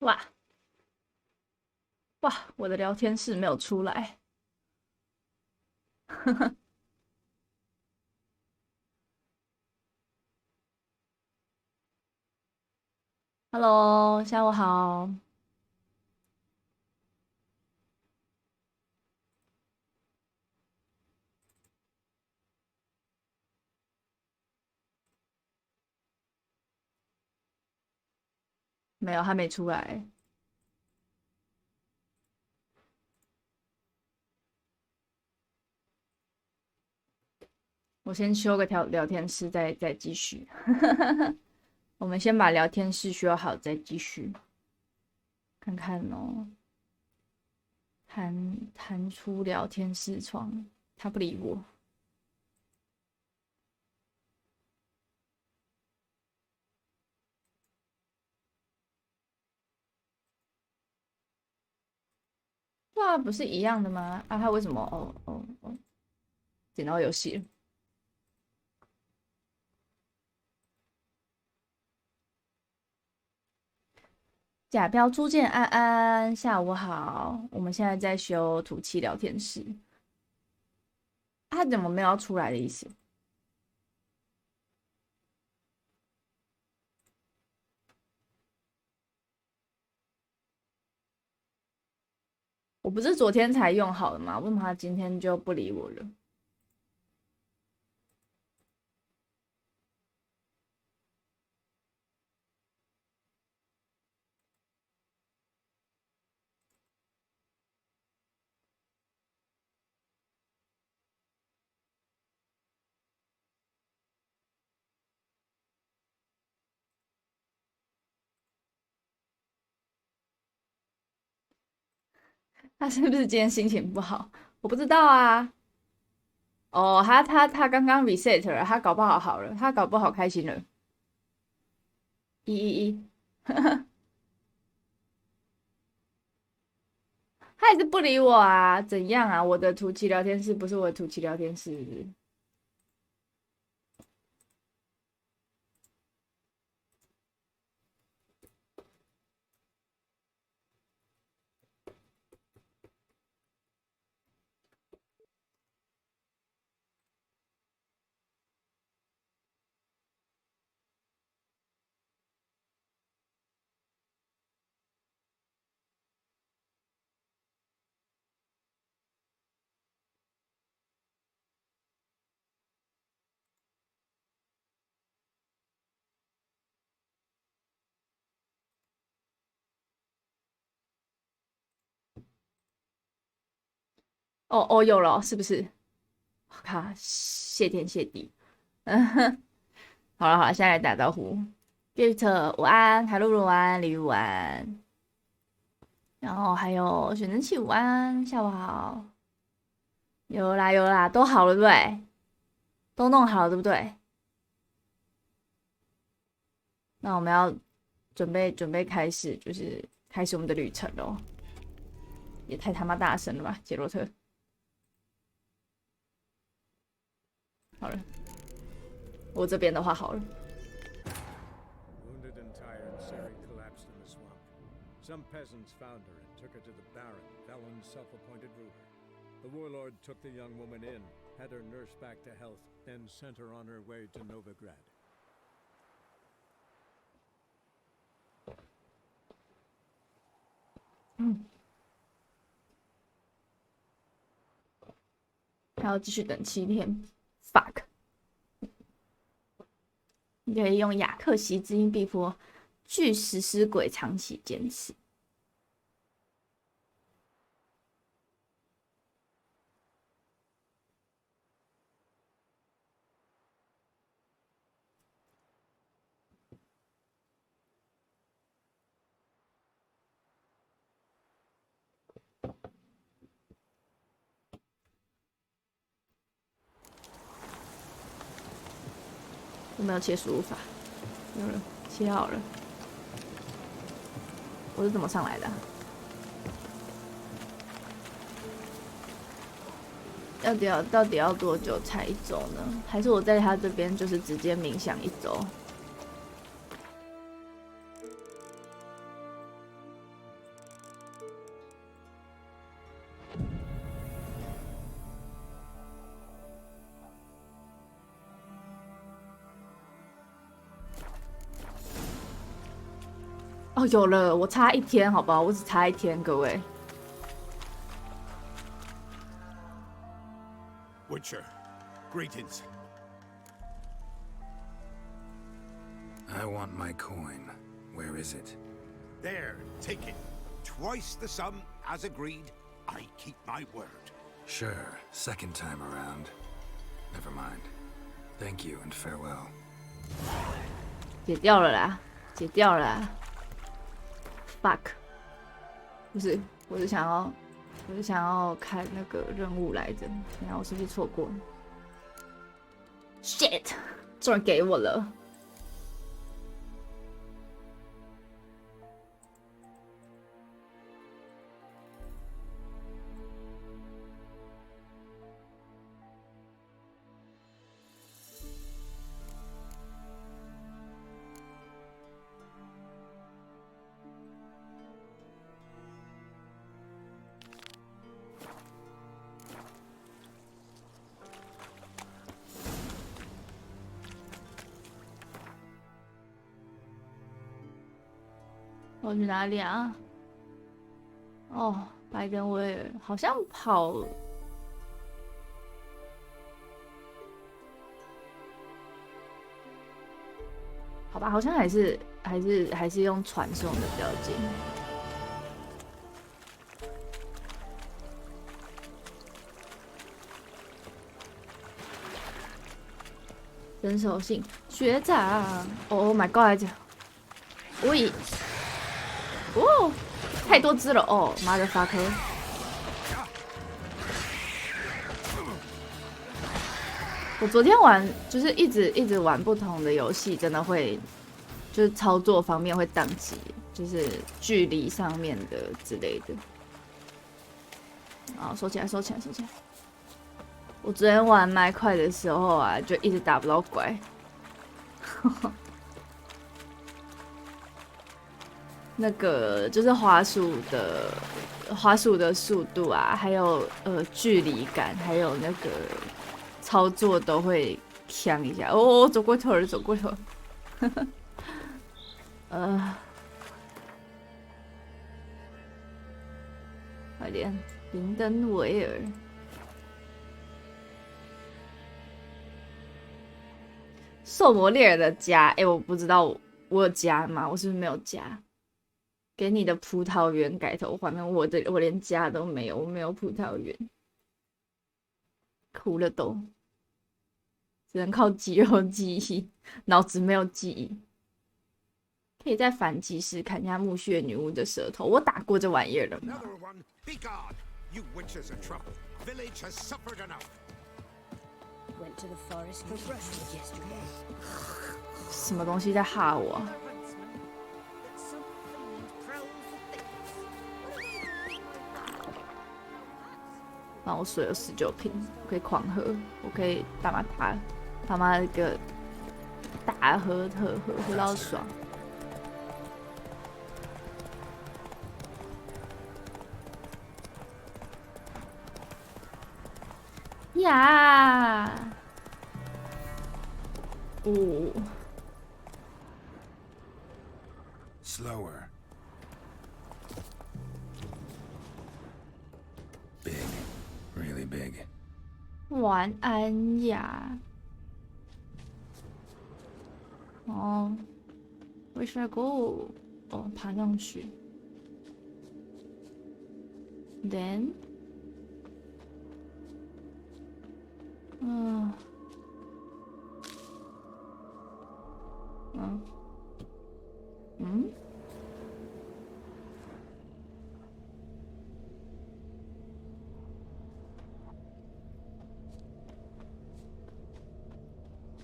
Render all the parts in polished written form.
哇哇，我的聊天室没有出来。Hello，下午好。没有，还没出来。我先修个聊天室再继续。我们先把聊天室修好，再继续看看哦。弹出聊天视窗，他不理我。对啊，不是一样的吗？啊，他为什么？哦，剪刀游戏了。假标初见安安，下午好。我们现在在修土气聊天室。他怎么没有要出来的意思？我不是昨天才用好的吗？为什么他今天就不理我了？他是不是今天心情不好？我不知道啊。哦，他刚刚 reset 了，他搞不好好了，他搞不好开心了。一，他也是不理我啊？怎样啊？我的图奇聊天室不是我的图奇聊天室是不是？哦，有了，是不是？卡，谢天谢地。嗯哼，好了，现在来打招呼。Gift 午安，海露露午安，李宇午安，然后还有选择器午安，下午好。有啦，都好了对不对？都弄好了对不对？那我们要准备开始，就是开始我们的旅程喽。也太他妈大声了吧，杰洛特。好了，我这边的话好了。Wounded and tired, Sari collapsed in the swamp. Some peasants found her and took her to the Baron, Valen's self-appointed ruler. The warlord took the young woman in, had her nursed back to health, then sent her on her way to Novigrad. 还要继续等7天。Fuck！你可以用雅克西之音必佛据实施鬼长期坚持。我没有切输入法，有了，切好了。我是怎么上来的到底要多久才一周呢？还是我在他这边就是直接冥想1周？哦，有了，我差1天，好不好？我只差1天，各位。Witcher, greetings. I want my coin. Where is it? There, take it. Twice the sum, as agreed. I keep my word. Sure, second time around. Never mind. Thank you and farewell. 解掉了啦，解掉了啦。Fuck， 不是，我是想要看那个任务来着。等下我是不是错过了 ？Shit， 终于给我了。我去哪里啊？哦，拜登威尔好像跑，好吧，好像还是用传送的比较近。人手信学长 ，Oh my god！ 喂。哦，太多只了哦！妈的发科！我昨天玩就是一直玩不同的游戏，真的会就是操作方面会宕机，就是距离上面的之类的。啊，收起来，收起来，收起来！我昨天玩麦块的时候啊，就一直打不到怪。那个就是滑鼠的速度啊，还有距离感，还有那个操作都会呛一下。哦，走过头了，走过头。快点，林登维尔。兽魔猎人的家，我不知道我有加吗？我是不是没有加？给你的葡萄园改头换面，我连家都没有，我没有葡萄园，哭了都，只能靠肌肉记忆，脑子没有记忆。可以在反击时砍下墓穴女巫的舌头，我打过这玩意儿了吗？ You witches are trouble. Village has suffered enough. Went to the forest for brushwood yesterday. 什么东西在吓我？然后我水有19瓶，我可以狂喝，我可以打骂他妈一个大喝特喝，喝到爽。呀！哦。Slower. Big. Really big. 晚安呀。哦 ，Where should I go？ 哦，爬上去。Then，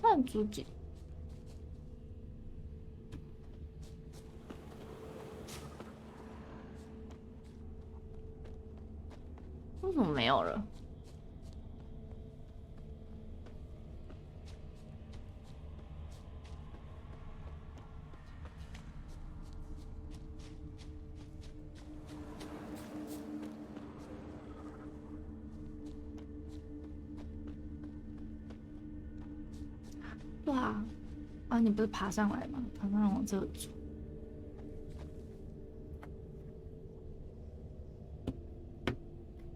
看足迹。为什么没有了？哇！啊，你不是爬上来吗？爬上来往这走。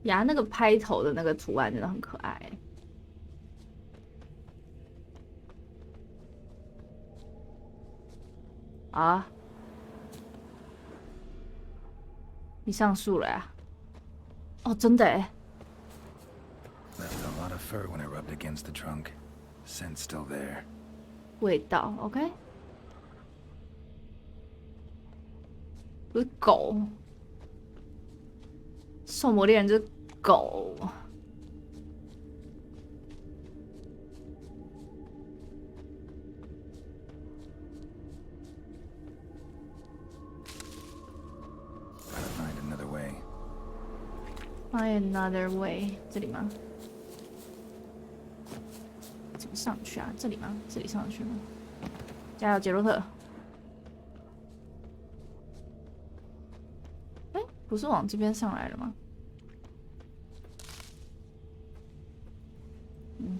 牙那个拍头的那个图案真的很可爱欸。啊！你上树了呀？哦，真的哎。Left a lot of fur when I rubbed against the trunk. Scent's still there. 味道 ，OK。不是狗，兽魔猎人就是狗。Gotta find another way. Find another way， 这里吗？怎么上去啊？这里吗？这里上得去吗？加油，杰洛特！哎，不是往这边上来了吗？嗯。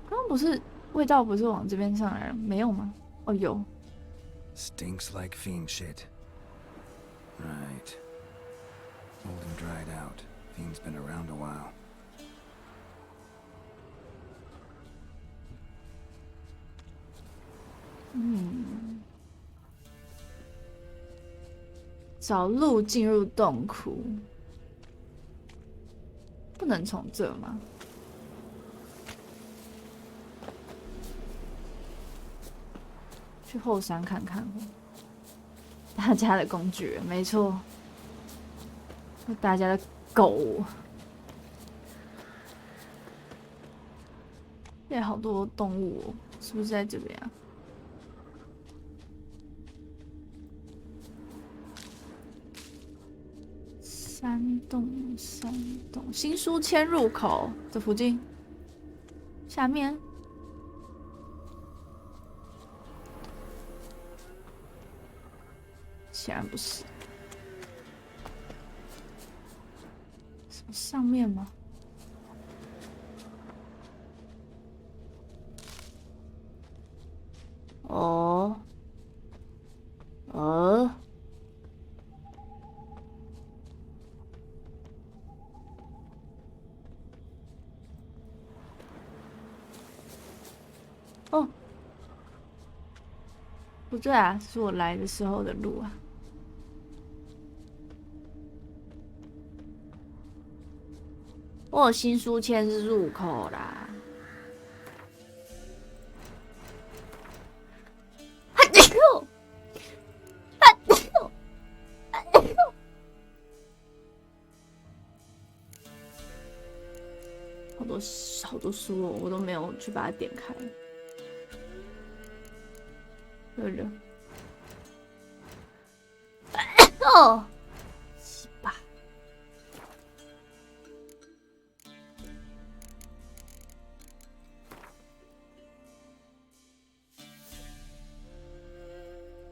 刚刚不是味道不是往这边上来了？没有吗？哦，有。Stinks like fiend shit. Right. Old and dried out. Fiend's been around a while. 找路进入洞窟，不能从这吗？去后山看看。大家的工具人，没错，大家的狗。也好多动物哦，是不是在这边啊？山洞，新书签入口这附近，下面。显然不是。什么上面吗？哦，哦。哦，不对啊，是我来的时候的路啊。我有新书签是入口啦。好多书哦，我都没有去把它点开。热热。哦，洗吧。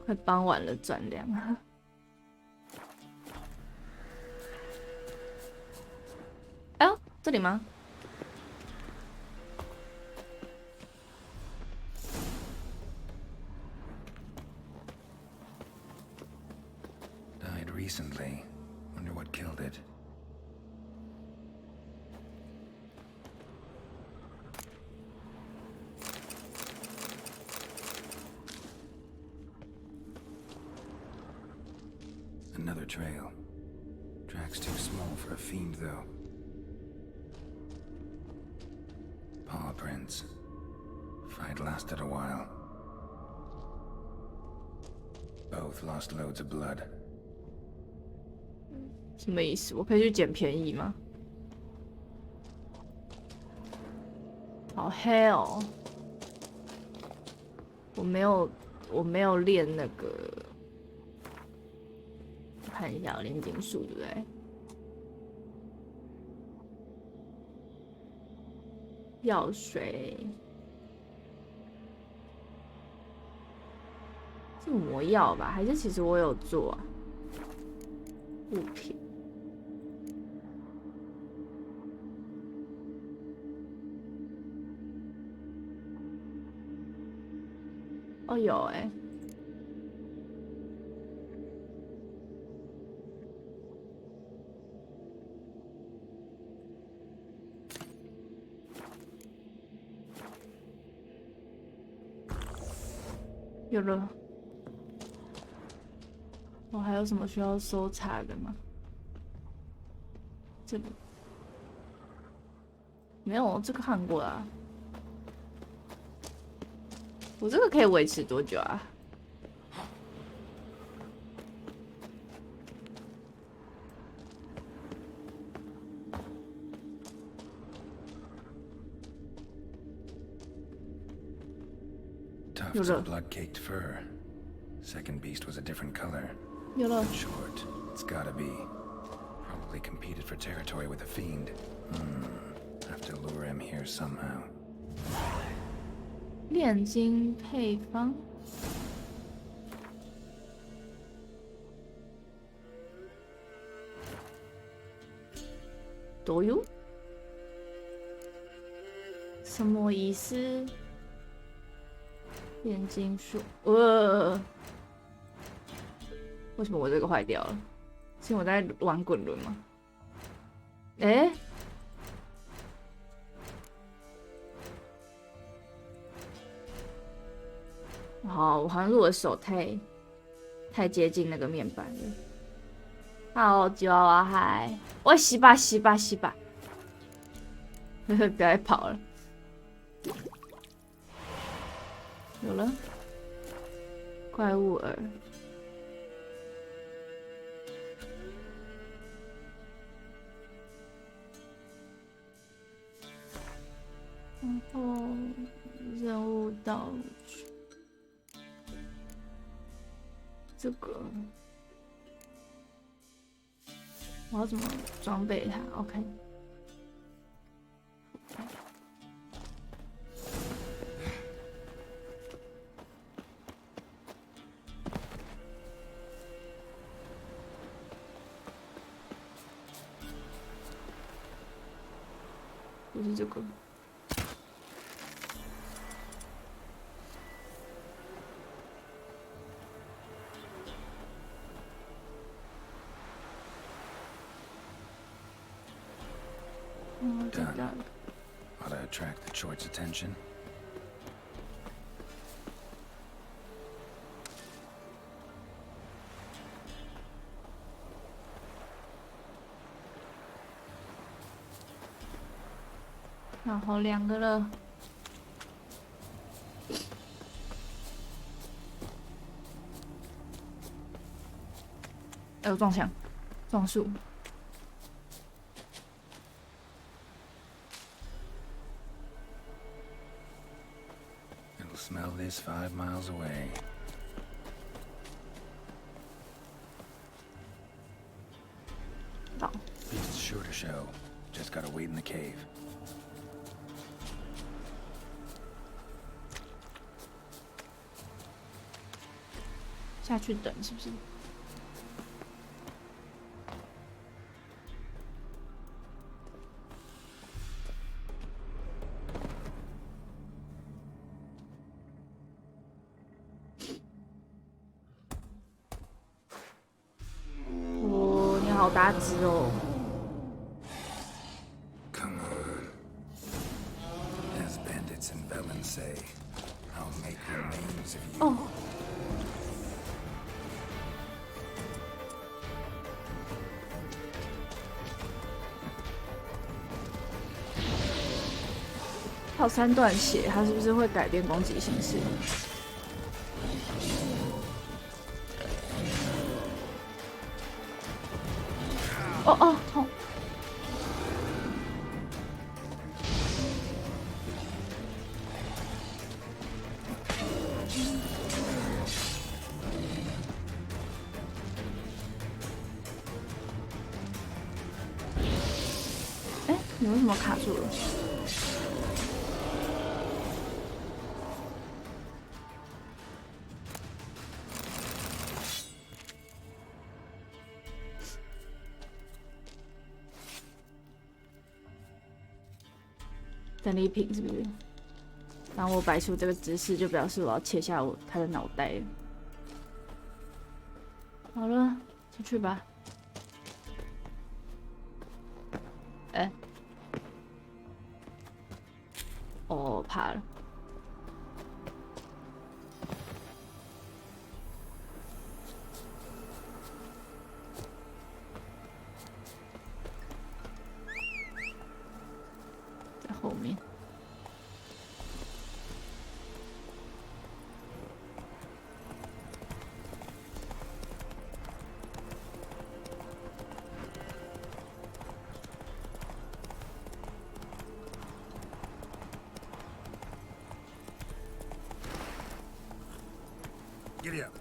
快傍晚了，转凉。哎呦，这里吗？Recently. Wonder what killed it. Another trail. Track's too small for a fiend, though. Paw prints. Fight lasted a while. Both lost loads of blood. 什么意思？我可以去捡便宜吗？好黑哦！我没有练那个，我看一下，我炼金术对不对？药水是魔药吧？还是其实我有做啊？物品。哦，有哎、有了。我还有什么需要搜查的吗？这里没有，这个看过啊。我这个可以维持多久啊？Tufts of blood-caked fur. Second beast was a different color. 有了。 Short. It's gotta be. Probably competed for territory with a fiend. Have to lure him here somehow. 炼金配方。都有。什么意思？炼金术。为什么我这个坏掉了？是因为我在玩滚轮吗？哎、好，好像是我的手太接近那个面板了。好，吉娃娃嗨，我洗吧，不要再跑了。有了，怪物耳。然后任务道具，这个我要怎么装备它 ？OK。就是这个。Done. Ought to attract the choice attention. 然后2个了。撞墙，撞树。It'll smell this 5 miles away. 到。 Beast's sure to show. Just gotta wait in the cave. 下去等是不是？哦，你好大只哦！ Come on. As bandits and villains say, I'll make the names of you. 哦。 还有3段血，它是不是会改变攻击形式？哦哦，痛！哎，你为什么卡住了？ 战利品是不是？当我摆出这个姿势，就表示我要切下他的脑袋了。好了，出去吧。哎，哦，怕了。在后面。Giddy up.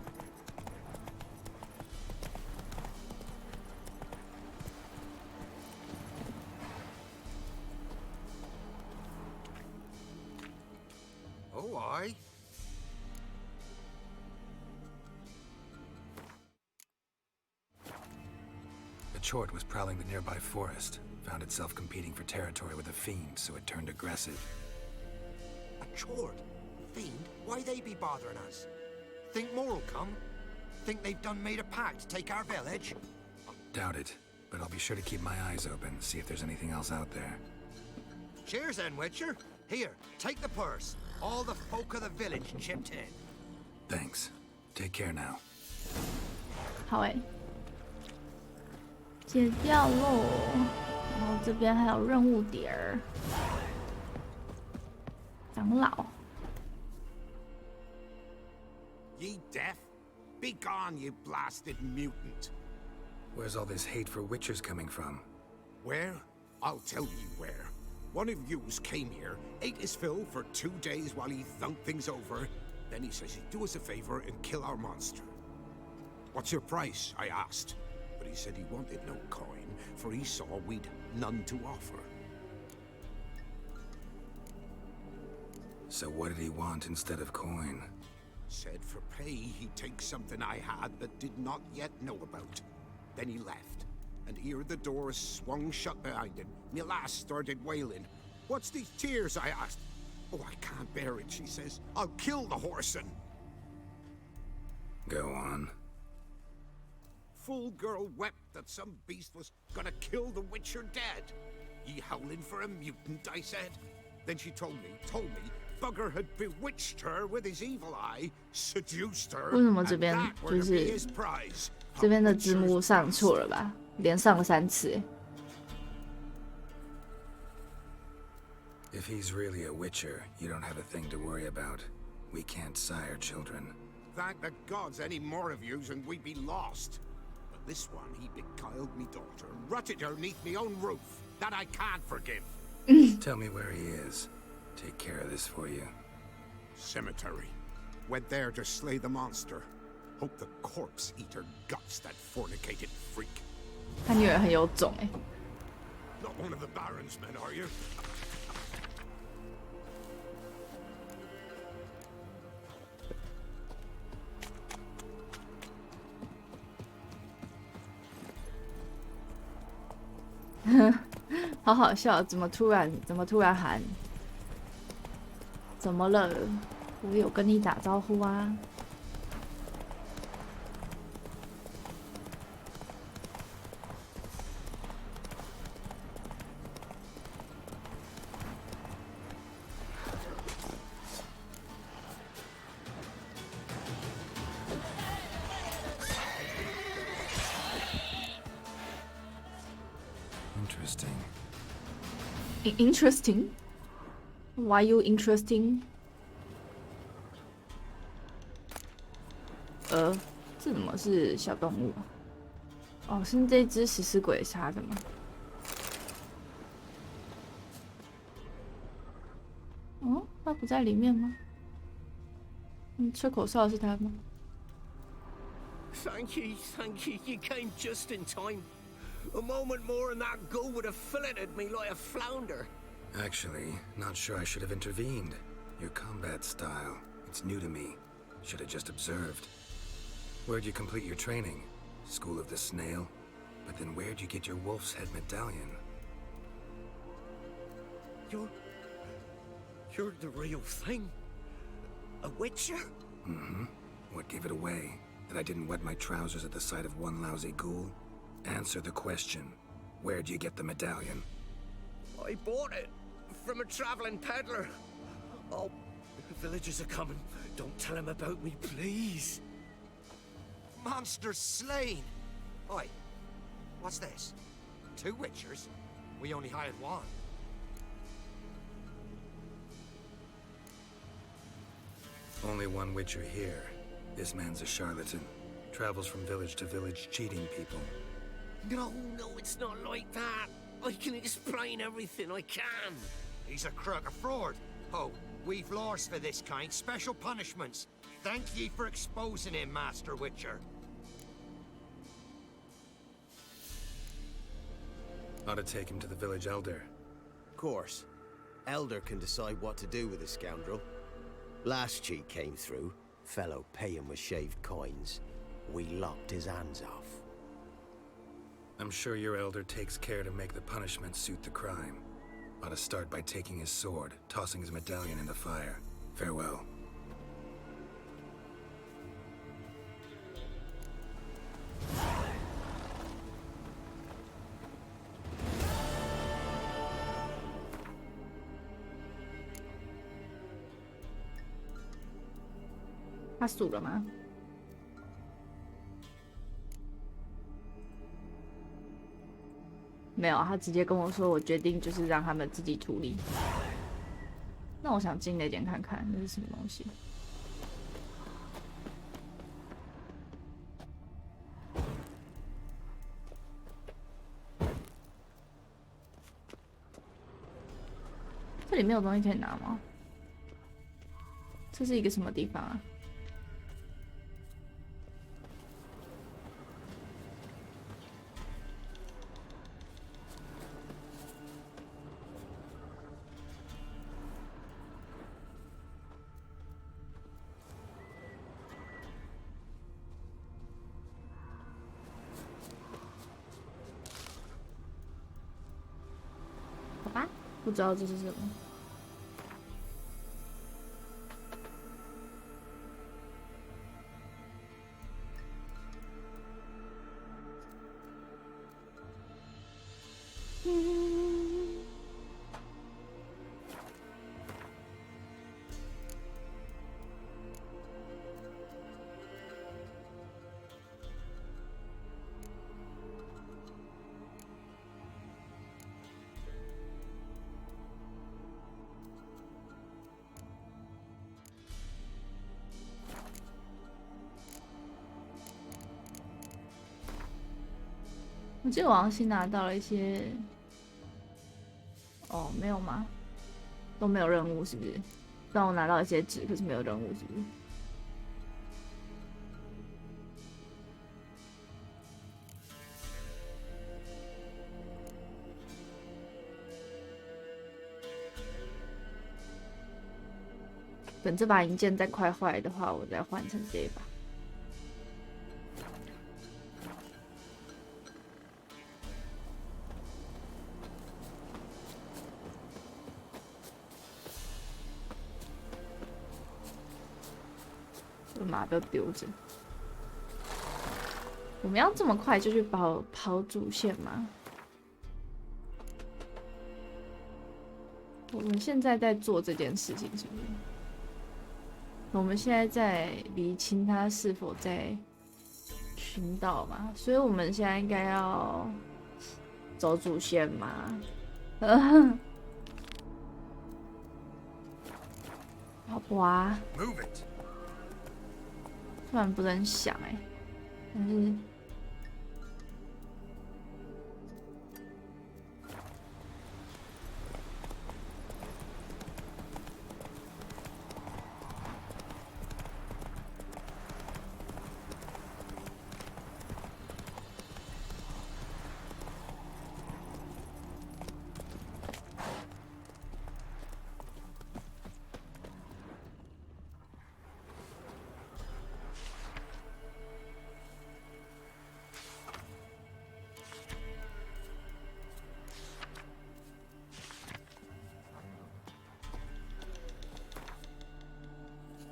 Oh, aye. A chort was prowling the nearby forest. Found itself competing for territory with a fiend, so it turned aggressive. A chord? Fiend? Why they be bothering us? Think more'll come? Think they've done made a pact to take our village? Doubt it, but I'll be sure to keep my eyes open, see if there's anything else out there. Cheers then, Witcher. Here, take the purse. All the folk of the village chipped in. Thanks. Take care now. 好诶，解掉喽。然后这边还有任务点儿，长老。Ye deaf? Begone, you blasted mutant. Where's all this hate for witchers coming from? Where? I'll tell you where. One of yous came here, ate his fill for 2 days while he thunked things over. Then he says he'd do us a favor and kill our monster. What's your price? I asked. But he said he wanted no coin, for he saw we'd none to offer. So what did he want instead of coin? Said for pay he'd take something I had but did not yet know about. Then he left, and here the door swung shut behind him. Me lass started wailing. What's these tears? I asked. Oh, I can't bear it, she says. I'll kill the whoreson. Go on. Full girl wept that some beast was gonna kill the witcher dead. Ye howling for a mutant, I said. Then she told me, Bugger had bewitched her with his evil eye, seduced her, 为什么 and 这边 that were 就 to be 是 his prize. 这边的字幕上错了吧？连上了3次欸。 If he's really a witcher, you don't have a thing to worry about. We can't sire children. Thank the gods any more of yous and we'd be lost. But this one, he beguiled me daughter, rutted her neath me own roof. That I can't forgive. Tell me where he is. Take care of this for you. Cemetery. Went there to slay the monster. Hope the corpse eat her guts, that fornicated freak. 他女儿很有种哎。 Not one of the Baron's men, are you? 好好笑，怎么突然喊？怎么了？我有跟你打招呼啊。Interesting. Interesting. Why you interesting? 这怎么是小动物啊？哦，是这只食尸鬼杀的吗？哦，他不在里面吗？吹口哨的是他吗？ Thank you. You came just in time. A moment more and that gull would have filleted me like a flounder. Actually, not sure I should have intervened. Your combat style, it's new to me. Should have just observed. Where'd you complete your training? School of the Snail? But then where'd you get your wolf's head medallion? You're You're the real thing? A witcher? Mm-hmm. What gave it away? That I didn't wet my trousers at the sight of one lousy ghoul? Answer the question. Where'd you get the medallion? I bought it from a traveling peddler. Oh, the villagers are coming. Don't tell them about me, please. Monster slain! Oi, what's this? 2 witchers? We only hired 1. Only one witcher here. This man's a charlatan. Travels from village to village cheating people. No, it's not like that. I can explain everything, I can. He's a crook, a fraud. Oh, we've laws for this kind, special punishments. Thank ye for exposing him, Master Witcher. Ought to take him to the village elder. Of course. Elder can decide what to do with the scoundrel. Last cheat came through. Fellow pay him with shaved coins. We lopped his hands off. I'm sure your elder takes care to make the punishment suit the crime. Ought to start by taking his sword, tossing his medallion in the fire. Farewell.他数了吗？没有，他直接跟我说，我决定就是让他们自己处理。那我想进那间看看，那是什么东西？这里没有东西可以拿吗？这是一个什么地方啊？好吧，不知道这是什么。我记得我好像新拿到了一些，哦，没有吗？都没有任务是不是？虽然我拿到一些纸，可是没有任务是不是？等这把银剑再快坏的话，我再换成这一把。马都丢着，我们要这么快就去跑主线吗？我们现在在做这件事情是不是？我们现在在厘清他是否在寻道嘛，所以我们现在应该要走主线嘛。好不啊？突然不是很想哎，但是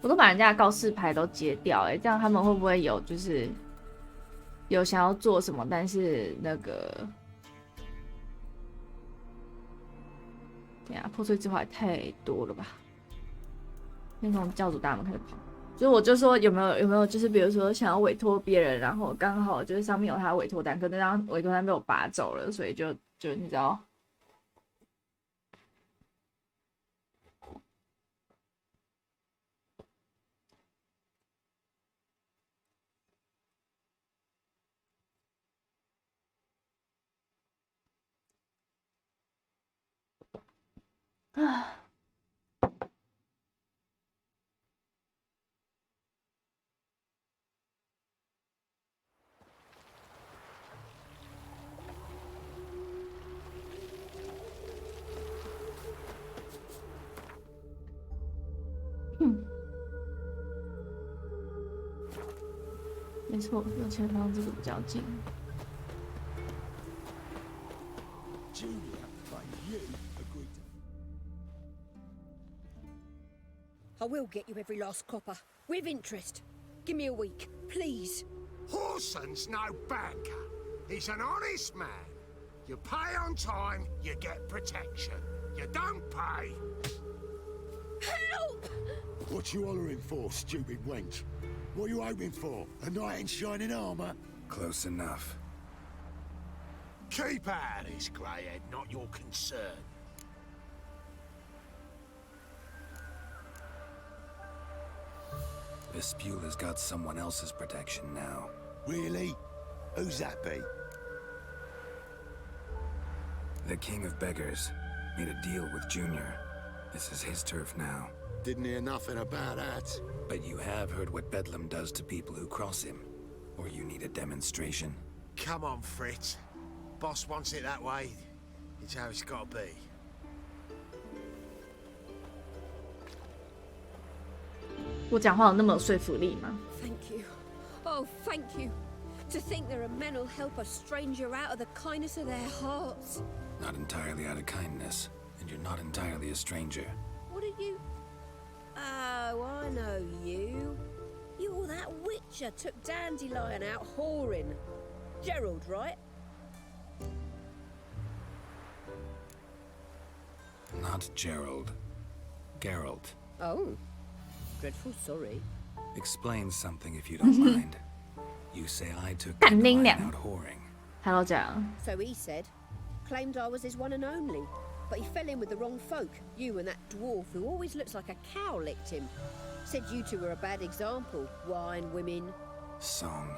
我都把人家的告示牌都截掉，哎，这样他们会不会有就是有想要做什么，但是那个，对呀，破碎之花也太多了吧？先从教主大门开始跑。所以我就说有没有就是比如说想要委托别人，然后刚好就是上面有他的委托单，可是那张委托单被我拔走了，所以就你知道。啊。没错，右前方这个比较近。I will get you every last copper, with interest. Give me a week, please. Horson's no banker. He's an honest man. You pay on time, you get protection. You don't pay. Help! What you hollering for, stupid wench? What are you hoping for? A knight in shining armor? Close enough. Keep out of this, greyhead, not your concern. Vespula's got someone else's protection now. Really? Who's that be? The King of Beggars made a deal with Junior. This is his turf now. Didn't hear nothing about that. But you have heard what Bedlam does to people who cross him. Or you need a demonstration? Come on, Fritz. Boss wants it that way. It's how it's gotta be.我讲话有那么有说服力吗？ Thank you. Oh, thank you. To think there are men who'll help a stranger out of the kindness of their hearts. Not entirely out of kindness, and you're not entirely a stranger. What are you? Oh, I know you. You're that witch who took Dandelion out whoring. Gerald, right? Not Gerald. Geralt. Oh. Dreadful sorry. Explain something if you don't mind. You say I took Dandelion Dandelion out whoring. Hello, 讲。 So he said. Claimed I was his one and only. But he fell in with the wrong folk. You and that dwarf who always looks like a cow licked him. Said you two were a bad example. Wine, women. Song.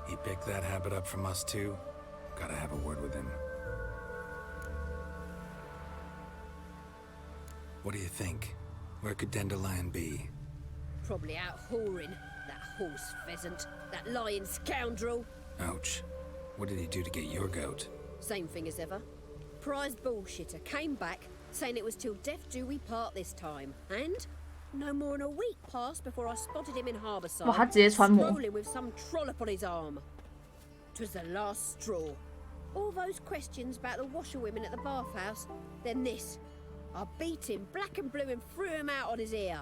He picked that habit up from us too? Gotta have a word with him. What do you think? Where could Dandelion be? Probably out whoring. That horse pheasant. That lying scoundrel. Ouch. What did he do to get your goat? Same thing as ever. Prized bullshitter came back, saying it was till death do we part this time. And no more than a week passed before I spotted him in Harbourside, 哇，他直接穿模。 strolling with some trollop on his arm. 'Twas the last straw. All those questions about the washerwomen at the bathhouse, then this. I beat him black and blue and threw him out on his ear.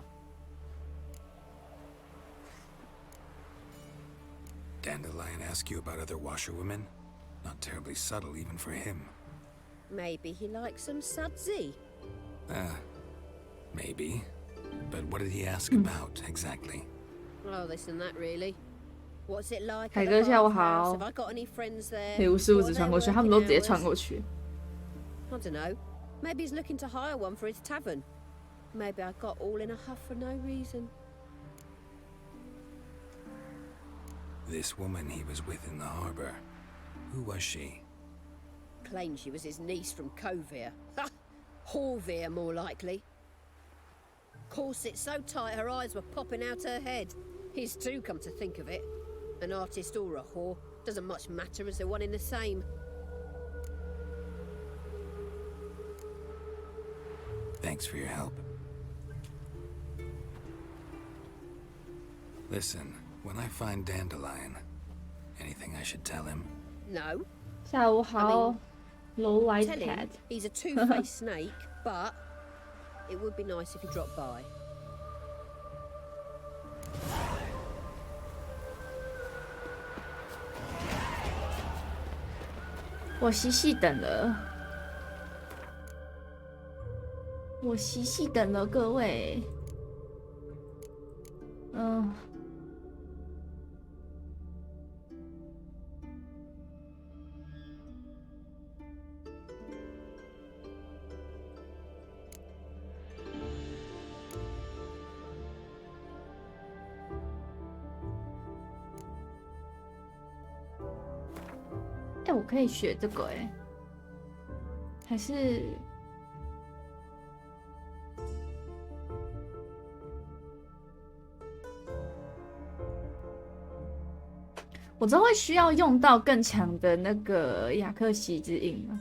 Dandelion ask you about other washerwomen? Not terribly subtle even for him. Maybe he likes some sudsy. Maybe. But what did he ask about, exactly? Oh, this and that, really. What's it like 凯 at 哥 the 下午 bathhouse? 好 Have I got any friends there? 黑巫师不 What 止 are 穿 their 过去，他们都 working 直接穿 hours? 过去。 I don't know. Maybe he's looking to hire one for his tavern. Maybe I got all in a huff for no reason. This woman he was with in the harbor. Who was she? Claimed she was his niece from Kovir. Ha! Horvir, more likely. Corset so tight her eyes were popping out her head. His too, come to think of it. An artist or a whore. Doesn't much matter as they're one in the same. Thanks for your help. Listen, when I find Dandelion, anything I should tell him? No. 下午好 ，Low Tell him Livetag。 he's a two-faced snake, but it would be nice if he dropped by. 我细细等了，我细细等了各位。我可以学这个还是我知道会需要用到更强的那个雅克西之印吗？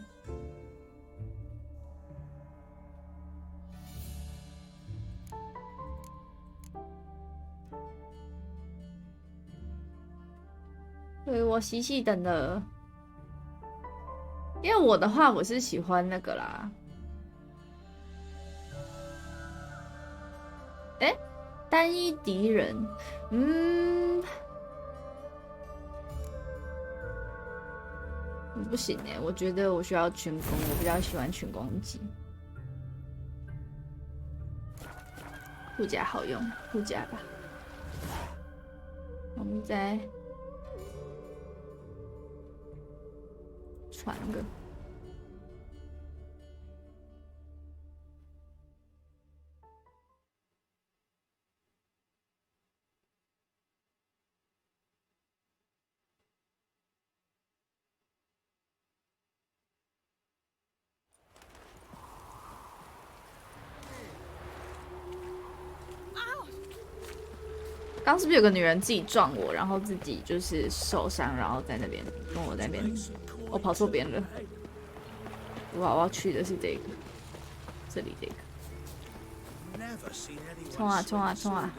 对，我细细等了。因为我的话，我是喜欢那个啦。单一敌人，不行我觉得我需要群攻，我比较喜欢群攻击。护甲好用，护甲吧。我们再传个。刚是不是有个女人自己撞我，然后自己就是受伤，然后在那边跟我在那边，我跑错边了。我要去的是这个，这里这个。冲啊冲啊冲啊！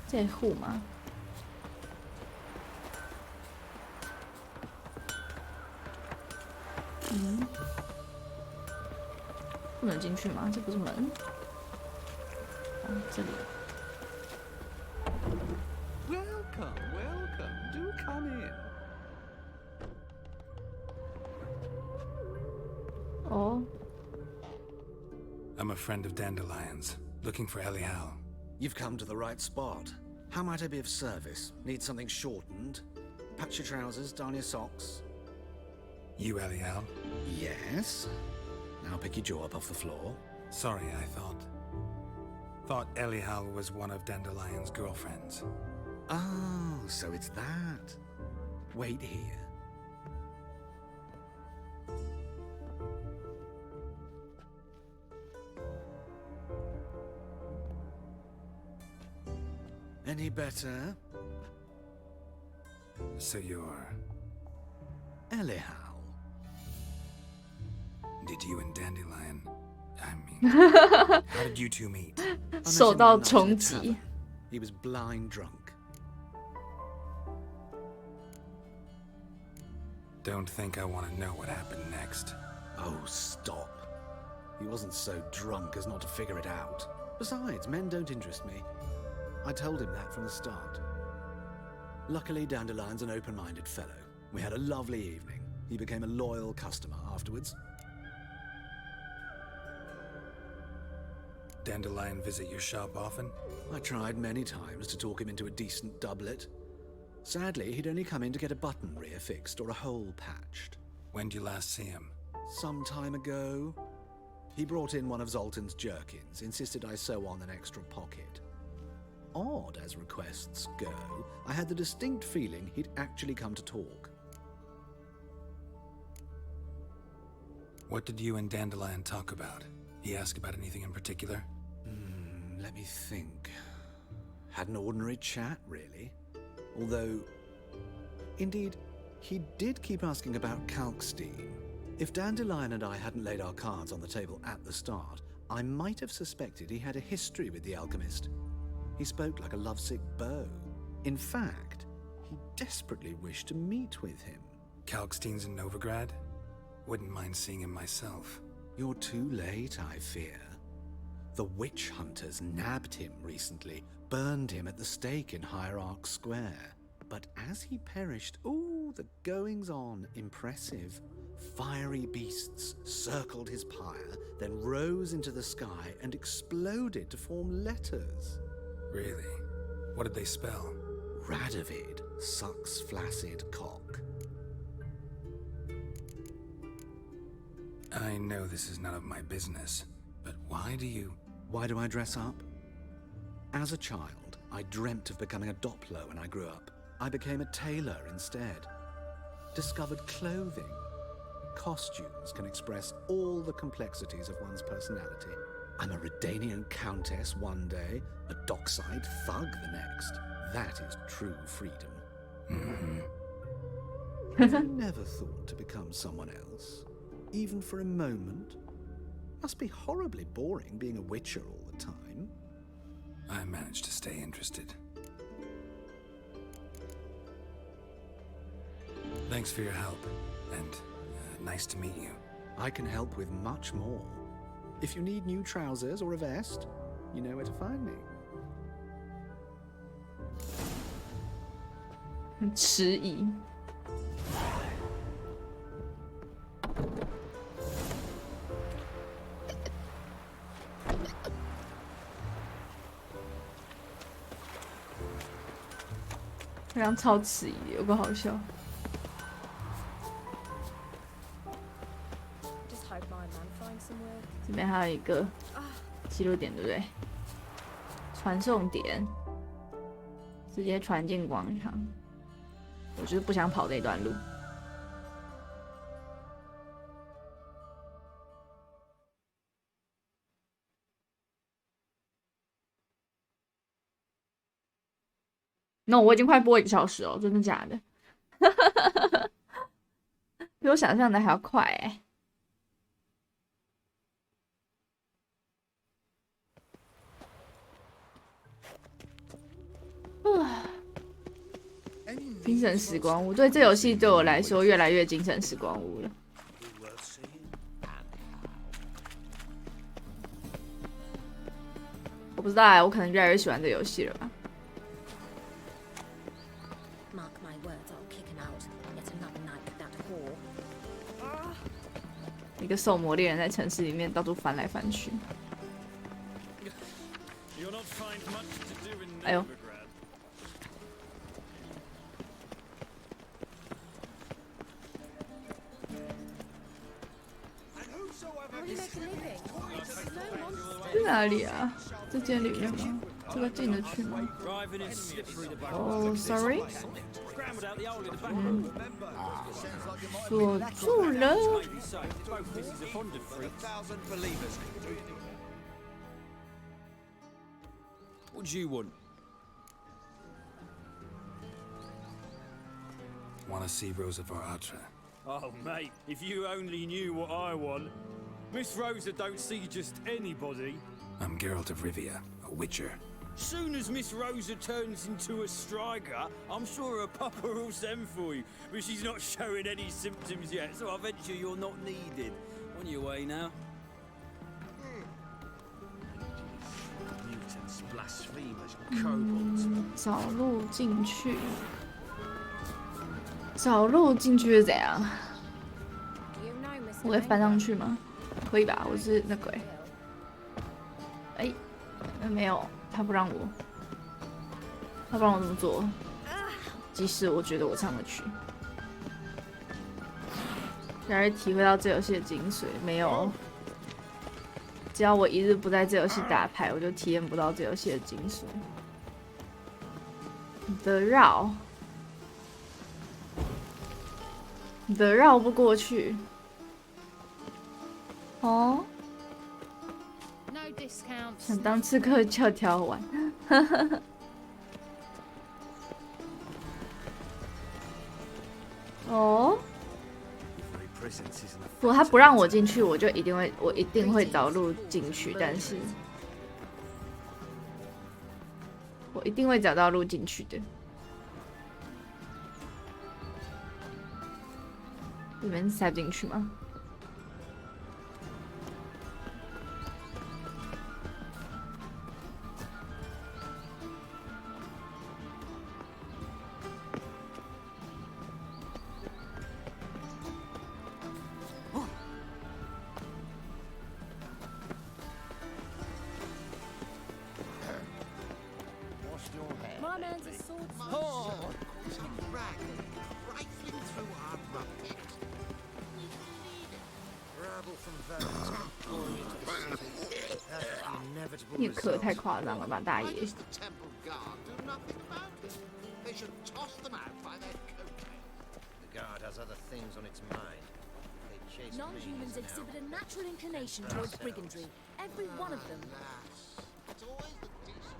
这户吗？不能进去吗？这不是门。这里。Welcome, welcome. Do come in. Oh. I'm a friend of Dandelion's, looking for Elial. You've come to the right spot. How might I be of service? Need something shortened? Patch your trousers, darn your socks. You Elial? Yes. Now pick your jaw up off the floor. Sorry, I thought Elial was one of Dandelion's girlfriends. Oh, so it's that. Wait here. Any better? So you're... Elial. Did you and Dandelion... I mean... how did you two meet? 受到冲击。He was blind drunk. Don't think I want to know what happened next. Oh, stop. He wasn't so drunk as not to figure it out. Besides, men don't interest me. I told him that from the start. Luckily, Dandelion's an open-minded fellow. We had a lovely evening. He became a loyal customer afterwards. Dandelion visit your shop often? I tried many times to talk him into a decent doublet. Sadly, he'd only come in to get a button rear fixed or a hole patched. When did you last see him? Some time ago. He brought in one of Zoltan's jerkins, insisted I sew on an extra pocket. Odd as requests go, I had the distinct feeling he'd actually come to talk. What did you and Dandelion talk about? He asked about anything in particular? Let me think. Had an ordinary chat, really. Although, indeed, he did keep asking about Kalkstein. If Dandelion and I hadn't laid our cards on the table at the start, I might have suspected he had a history with the alchemist. He spoke like a lovesick beau. In fact, he desperately wished to meet with him. Kalkstein's in Novigrad? Wouldn't mind seeing him myself. You're too late, I fear. The witch hunters nabbed him recently, burned him at the stake in Hierarch Square. but as he perished, ooh, the goings-on, impressive. Fiery beasts circled his pyre, then rose into the sky and exploded to form letters. Really? What did they spell? Radovid sucks flaccid cock. I know this is none of my business, but why do I dress up? As a child, I dreamt of becoming a Doppler when I grew up. I became a tailor instead. Discovered clothing. Costumes can express all the complexities of one's personality. I'm a Redanian countess one day, a dockside thug the next. That is true freedom. Have you never thought to become someone else? Even for a moment? Must be horribly boring being a witcher all the time. I managed to stay interested. Thanks for your help, and nice to meet you. I can help with much more. If you need new trousers or a vest, you know where to find me. 很迟疑。好像超迟疑的，有个好笑。这边还有一个记录点，对不对？传送点，直接传进广场。我就是不想跑这段路。那我已经快播1个小时了，真的假的？比我想象的还要快哎！精神时光屋，对，这游戏对我来说越来越精神时光屋了。我不知道哎，我可能越来越喜欢这游戏了吧。一个兽魔猎人在城市里面到处翻来翻去。哎呦！去哪里啊？这间里面吗？这个进得去吗？哦 ，sorry。锁住了。What do you want? Want to see Rosa Varatra? Oh, mate, if you only knew what I want. Miss Rosa don't see just anybody. I'm Geralt of Rivia, a witcher. Soon as Miss Rosa turns into a striker, I'm sure her papa will send for you. But she's not showing any symptoms yet, so I venture you're not needed. On your way now. Mutants, blasphemers, kobolds. 找路进去。找路进去是怎样？我可以翻上去吗？可以吧？我是那个哎，没有，他不让我，他不让我这么做。即使我觉得我上得去，然而体会到这游戏的精髓，没有。只要我一日不在这游戏打牌，我就体验不到这游戏的精髓。的绕。的绕不过去。哦，想当刺客教条玩，哦，不，他不让我进去，我一定会找路进去，但是我一定会找到路进去的。这边塞不进去吗？ Oh. Some rag rifling through our bucket. Rabble from Venice come pouring into the city. That's the inevitable 你可 result. 太夸张了吧，大 Why 爷 does！the temple guard do nothing about it? They should toss them out by their coattails. The guard has other things on its mind. They chase Non-humans me exhibit a natural inclination towards brigandry. Every one of them. It's always the decent.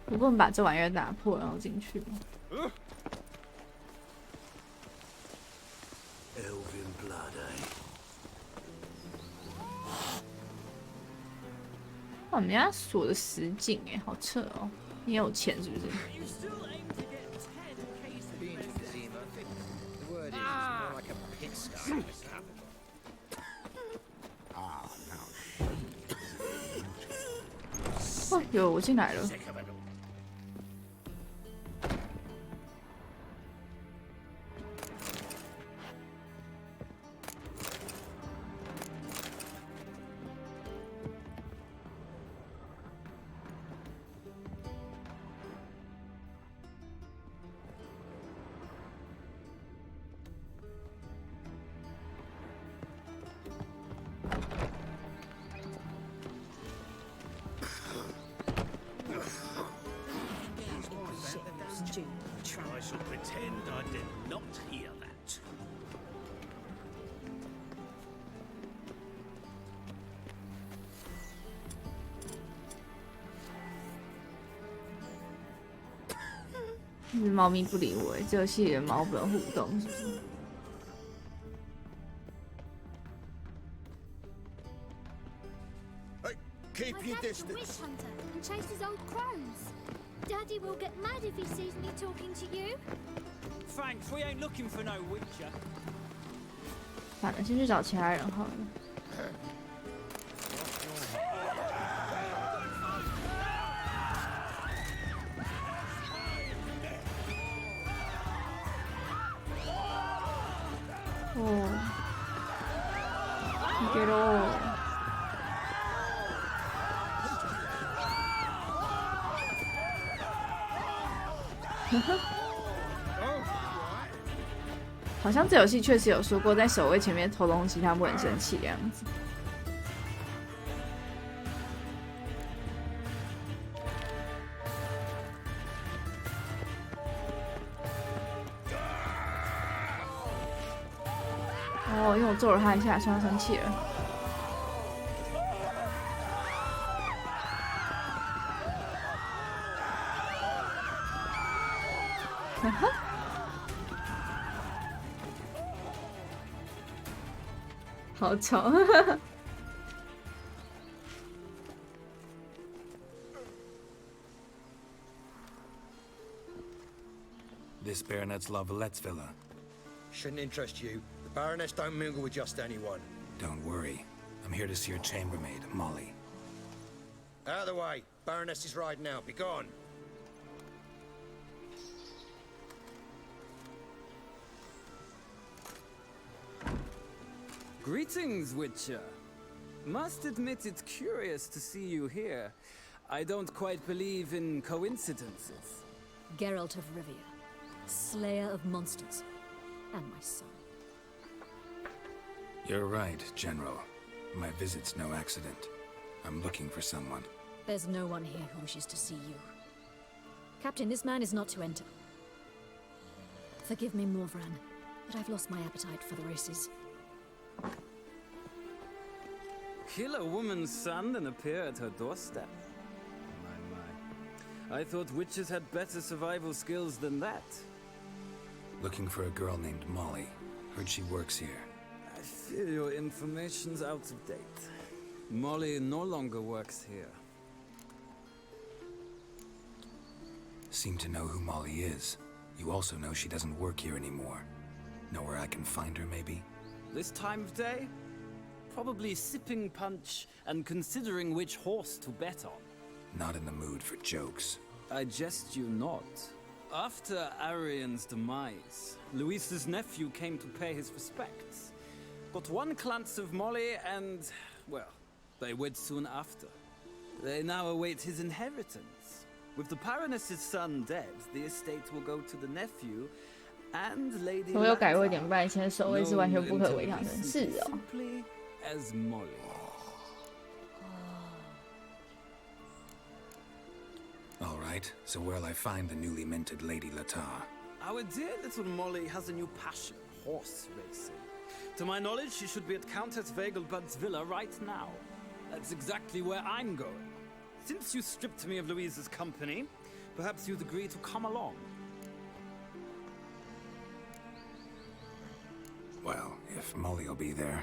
不过我们把这玩意儿打破，然后进去吗？ Elven blood, eh? 哇，我们家锁的实景哎，好扯哦！你有钱是不是？ You still aim to get 10 cases. The word is more like a pigsty in this capital. Ah, now 哇，有我进来了。 Sick of it all. Stupid tramp. I shall pretend I did not hear that. – 猫咪不理我，这游戏里的猫不能互动，是不是？ Hey, keep My your dad's a distance. witch hunter and chases old crones. Daddy will get mad if he sees me talking to you. Thanks, we ain't looking for no witcher. 反正先去找其他人好了。哦，你给喽！好像这游戏确实有说过，在守卫前面偷东西，他不很生气的样子。哦，因为我揍了他一下，所以他生气了。哈哈。 好吵！ This baronet's La Vallette's villa. Shouldn't interest you. The Baroness don't mingle with just anyone. Don't worry. I'm here to see your chambermaid, Molly. Out of the way. Baroness is riding out. Be gone. Greetings, Witcher. Must admit it's curious to see you here. I don't quite believe in coincidences. Geralt of Rivia, slayer of monsters, and my son. You're right, General. My visit's no accident. I'm looking for someone. There's no one here who wishes to see you. Captain, this man is not to enter. Forgive me, Morvran, but I've lost my appetite for the races. Kill a woman's son and appear at her doorstep? My. I thought witches had better survival skills than that. Looking for a girl named Molly. Heard she works here. I fear your information's out of date. Molly no longer works here. Seem to know who Molly is. You also know she doesn't work here anymore. Know where I can find her, maybe? This time of day? Probably sipping punch and considering which horse to bet on. Not in the mood for jokes. I jest you not. After Arian's demise, Luis's nephew came to pay his respects. Got one glance of Molly and, well, they wed soon after. They now await his inheritance. With the Baroness's son dead, the estate will go to the nephew and Lady 我有改过一点， Livetag, 不然以前的守卫是完全不可违抗的。 known 是 哦。 simply as Molly. All right, so where'll I find the newly minted Lady Latar? Our dear little Molly has a new passion, horse racing. To my knowledge, she should be at Countess Vegelbud's villa right now. That's exactly where I'm going. Since you stripped me of Louise's company, perhaps you'd agree to come along. Well, if Molly'll be there.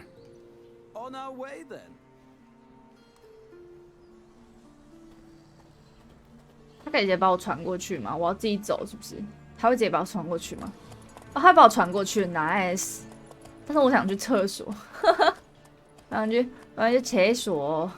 On our way, then. 他可以直接把我传过去吗？我要自己走是不是？他会直接把我传过去吗？哦，他把我传过去 ，nice。但是我想去厕所，我想去厕所。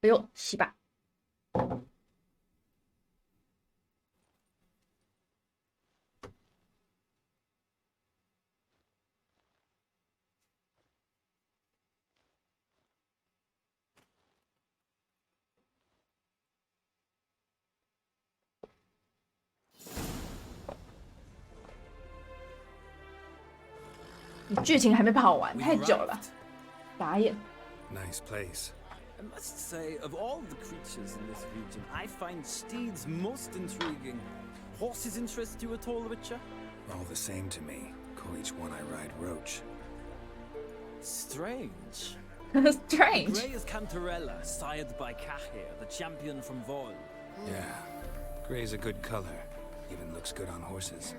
哎呦，洗吧。你剧情还没跑完，太久了吧？打眼。 Nice place. I must say, of all the creatures in this region, I find steeds most intriguing. Horses interest you at all, Witcher? All the same to me. Call each one I ride Roach. Strange. Strange. Grey is Cantarella, sired by Cahir, the champion from Vol. Yeah. Gray's a good color. Even looks good on horses.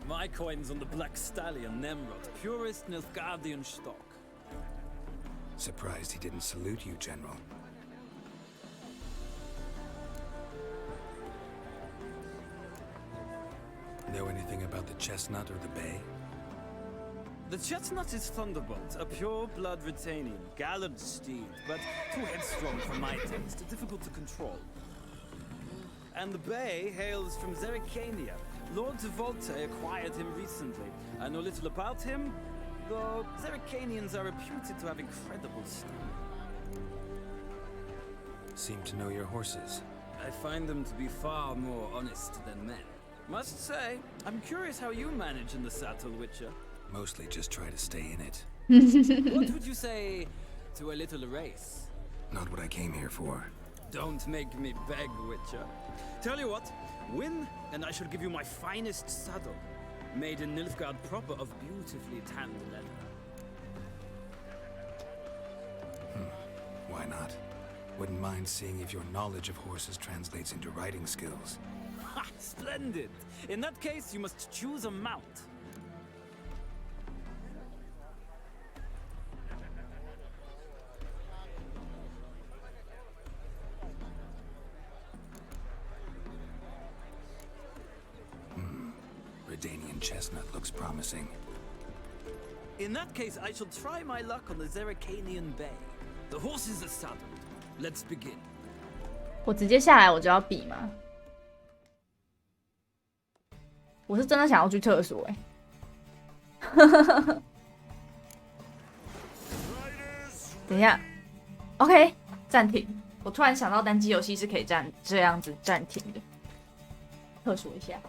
My coin's on the Black Stallion, Nemrod, purest Nilfgaardian stock. Surprised he didn't salute you, General. Know anything about the chestnut or the bay? The chestnut is Thunderbolt, a pure-blood Retanian, gallant steed, but too headstrong for my taste, difficult to control. And the bay hails from Zerrikania. Lord de Volte acquired him recently. I know little about him, though Zerrikanians are reputed to have incredible skill. Seem to know your horses. I find them to be far more honest than men. Must say, I'm curious how you manage in the saddle, Witcher. Mostly just try to stay in it. What would you say to a little race? Not what I came here for. Don't make me beg, Witcher. Tell you what, win, and I shall give you my finest saddle. Made in Nilfgaard proper of beautifully tanned leather. Why not? Wouldn't mind seeing if your knowledge of horses translates into riding skills. Ha! Splendid! In that case, you must choose a mount. Redanian chestnut looks promising. In that case, I shall try my luck on the Zerrikanian Bay. The horses are saddled. Let's begin. 我直接下来我就要比吗？我是真的想要去厕所哎、等一下 ，OK， 暂停。我突然想到单机游戏是可以这样子暂停的，厕所一下。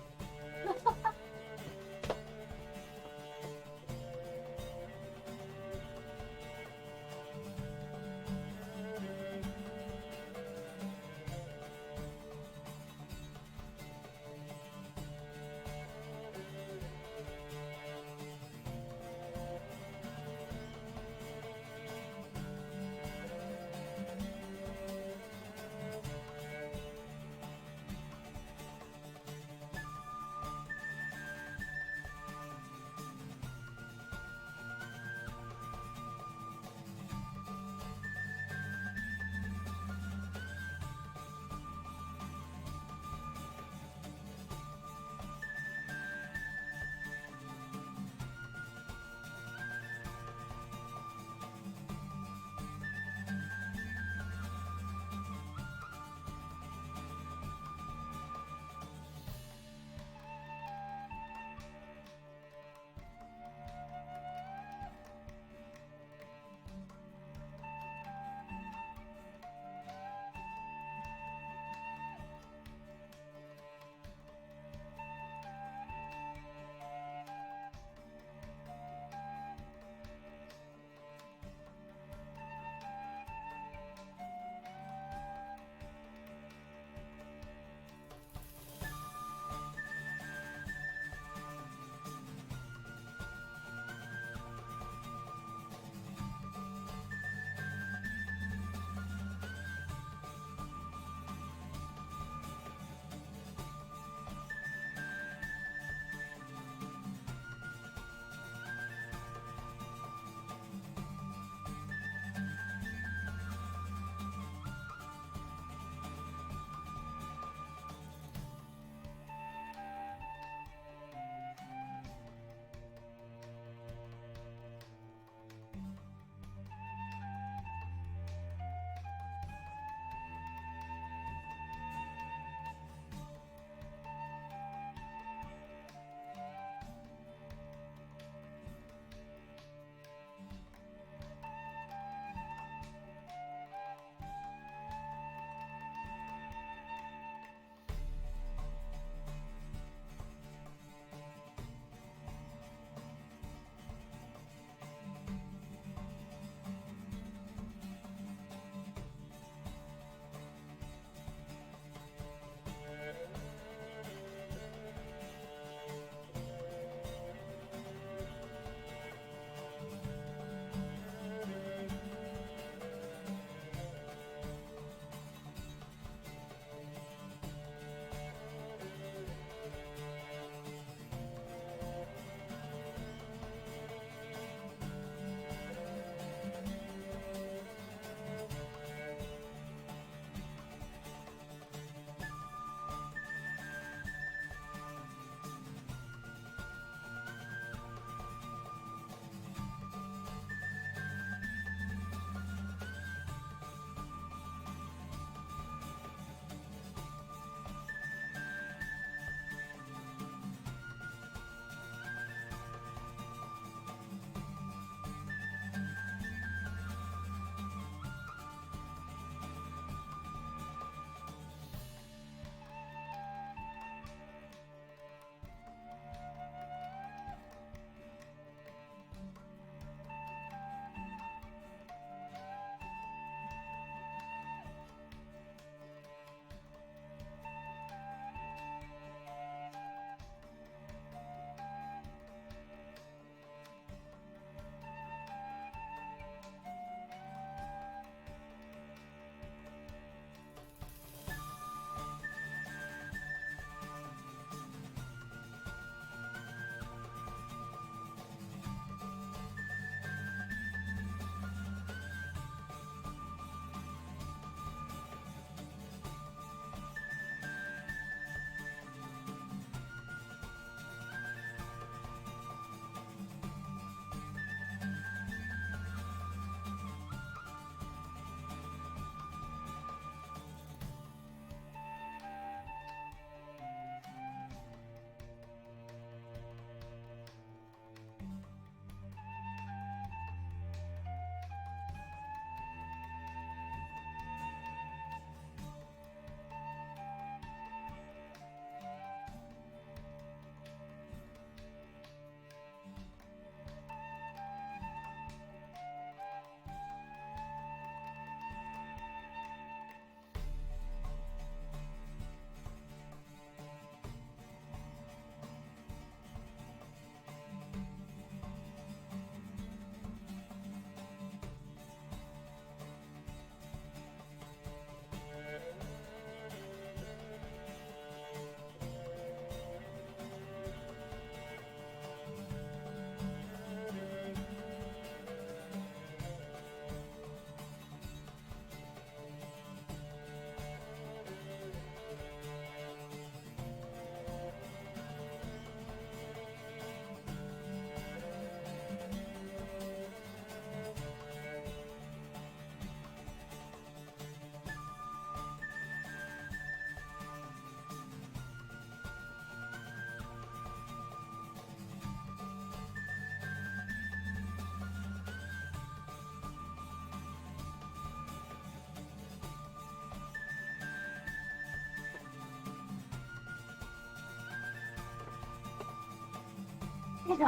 那个，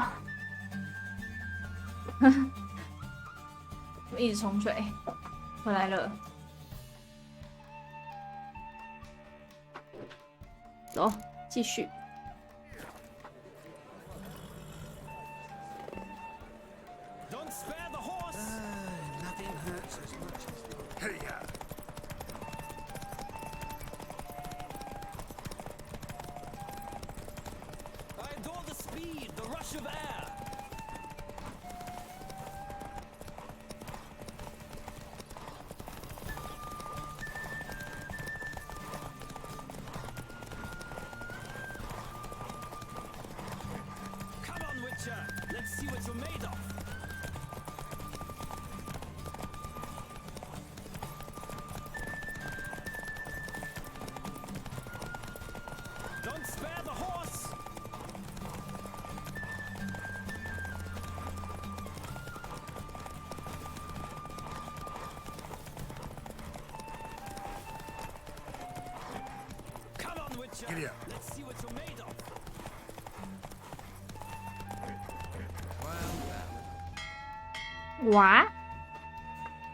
我一直冲水，回来了，走，继续。Don't spare the horse. Nothing hurts as much as... Hey, I adore the speed, the rush of air. Come on, Witcher. Let's see what you're made of. Don't spare the horse. Come on, Witcher. Giddy up. Let's see what you're made of. well. 哇，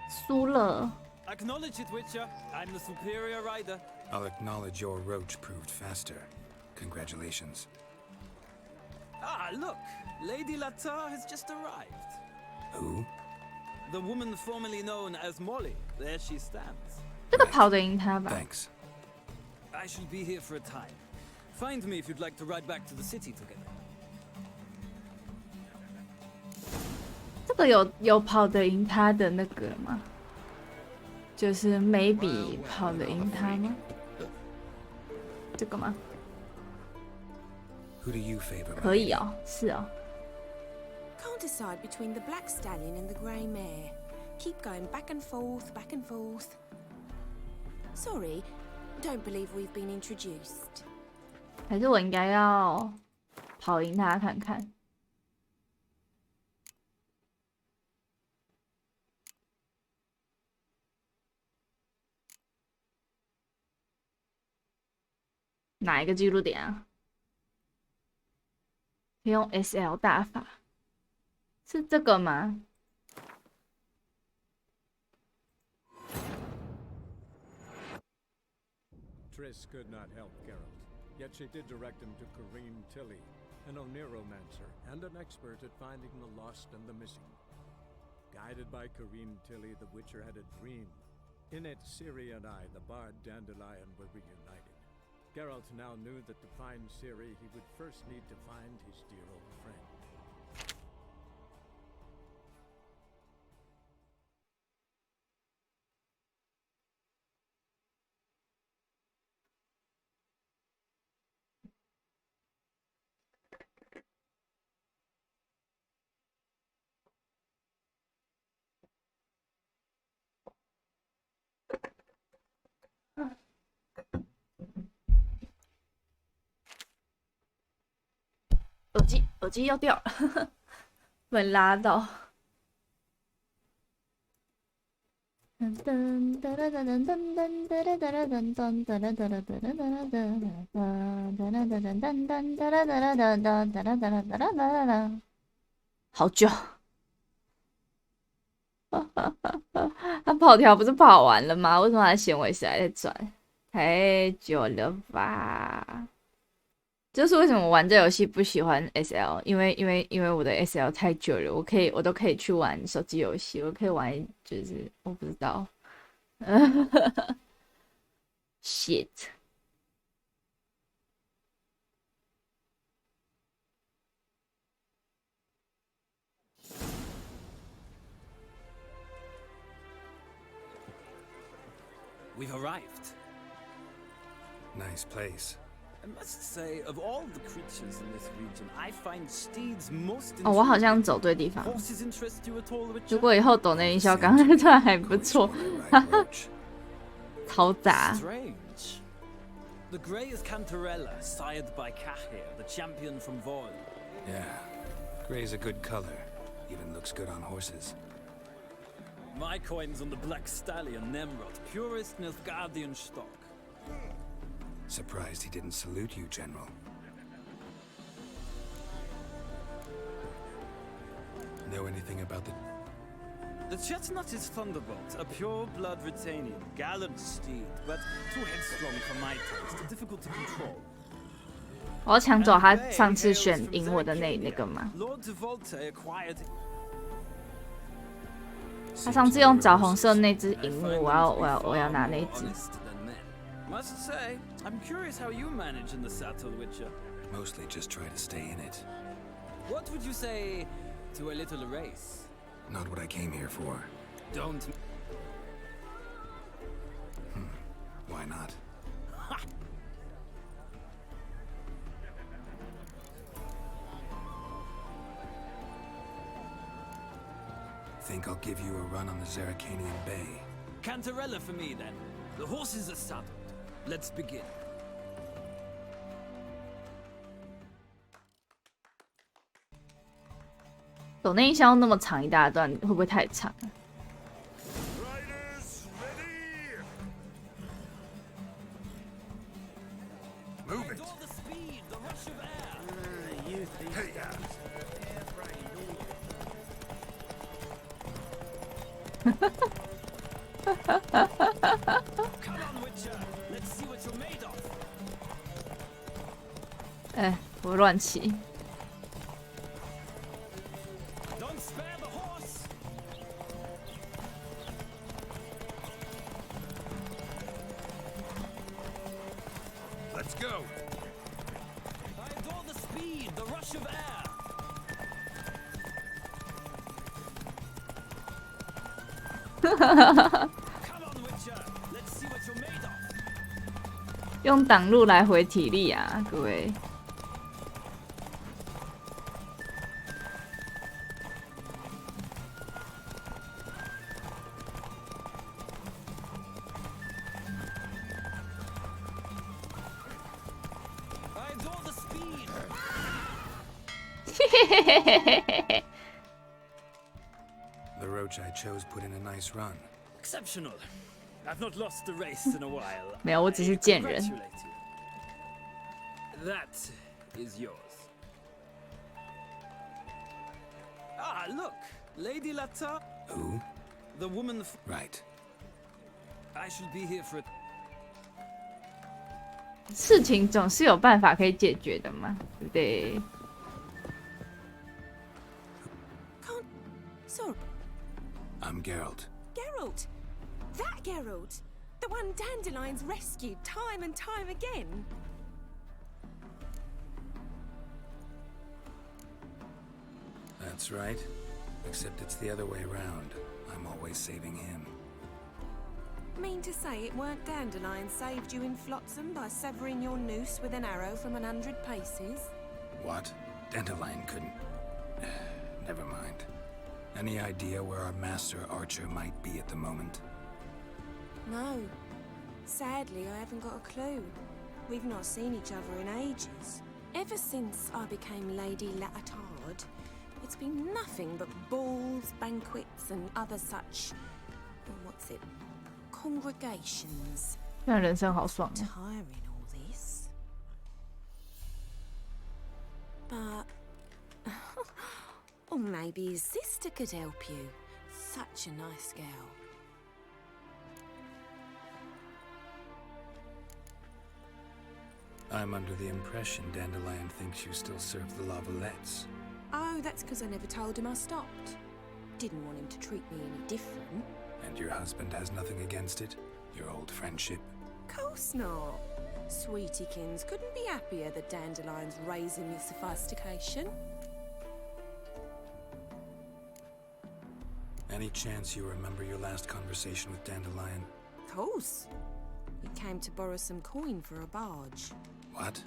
输了。 Acknowledge it, Witcher. I'm the superior rider. I'll acknowledge your roach proved faster. Congratulations. Ah, look. Lady Latar has just arrived. Who? The woman formerly known as Molly. There she stands. 这个跑得赢他吧？ Thanks. I shall be here for a time. Find me if you'd like to ride back to the city together. 这个有跑得赢他的那个吗？就是 maybe 跑得赢他吗？这个吗？ Who do you favor? 可以哦，是哦。 Can't decide between the black stallion and the grey mare. Keep going back and forth, back and forth. Sorry, don't believe we've been introduced. 还是我应该要跑赢他看看？哪一个记录点啊？可以用 SL 大法，是这个吗？ Triss could not help Geralt, yet she did direct him to Kareem Tilly, an Oniromancer and an expert at finding the lost and the missing. Guided by Kareem Tilly, the Witcher had a dream. In it, Ciri and I, the bard Dandelion, were reunited. Geralt now knew that to find Ciri, he would first need to find his dear old friend.耳机要掉了，被拉到。好久，他跑条不是跑完了吗？为什么他纤维时还在转？太久了吧？就是为什么玩这游戏不喜欢 SL， 因为我的 SL 太久了，我都可以去玩手机游戏，我可以玩就是我不知道，shit。We've arrived. Nice place. I must say, of all the creatures in this region, I find steeds most 哦，我好像走对地方。 Horses interest you at all, Witcher? 如果以后抖那营销刚那段还不错，嘈杂。 Strange. The grey is Cantarella, sired by Cahir, the champion from Vol. Yeah. Gray's a good color. Even looks good on horses. My coin's on the black stallion, Nemrod, purest Nilfgaardian stock. Surprised he didn't salute you, General. know anything about the... The chestnut is Thunderbolt, a pure-blood Retanian, gallant steed, but too headstrong for my taste, difficult to control. 我要抢走他上次选赢我的那个吗？ Lord Volta acquired. 他上次用枣红色那只赢我要拿那只。 Must say, I'm curious how you manage in the Saddle Witcher. Mostly just try to stay in it. What would you say to a little race? Not what I came here for. Don't. Why not? Think I'll give you a run on the Zerrikanian Bay? Cantarella for me, then. The horses are saddled. Let's begin. 抖那一箱那么长一大段，会不会太长啊？ Move it. Hey, Come on, Witcher. Let's see what you're made of. 哎，我乱骑。 Don't spare the horse. let's go. I adore the speed, the rush of air. Come on, Witcher. Let's see what you're made of. 用挡路来回体力啊，各位。 I adore the speed. The roach I chose put in a nice run. Exceptional. I've not lost the race in a while. 没有，我只是贱人。 Congratulate you. That is yours. Ah, look, Lady Lata. Who? The woman. Right. I shall be here for it. 事情总是有办法可以解决的嘛，对不对？ Sorry. I'm Geralt. Geralt! That Geralt! The one Dandelion's rescued time and time again! That's right. Except it's the other way around. I'm always saving him. Mean to say it weren't Dandelion saved you in Flotsam by severing your noose with an arrow from 100 paces? What? Dandelion couldn't... Never mind. Any idea where our master archer might be at the moment? No. Sadly, I haven't got a clue. We've not seen each other in ages. Ever since I became Lady Livetag, it's been nothing but balls, banquets, and other such... what's it? Congregations. 让人生好爽啊！ Tiring all this. But... or maybe his sister could help you. Such a nice girl. I'm under the impression Dandelion thinks you still serve the Lavalettes. Oh, that's because I never told him I stopped. Didn't want him to treat me any different. And your husband has nothing against it? Your old friendship? Course not. Sweetiekins couldn't be happier that Dandelion's raising his sophistication. Any chance you remember your last conversation with Dandelion? Course. He came to borrow some coin for a barge. What?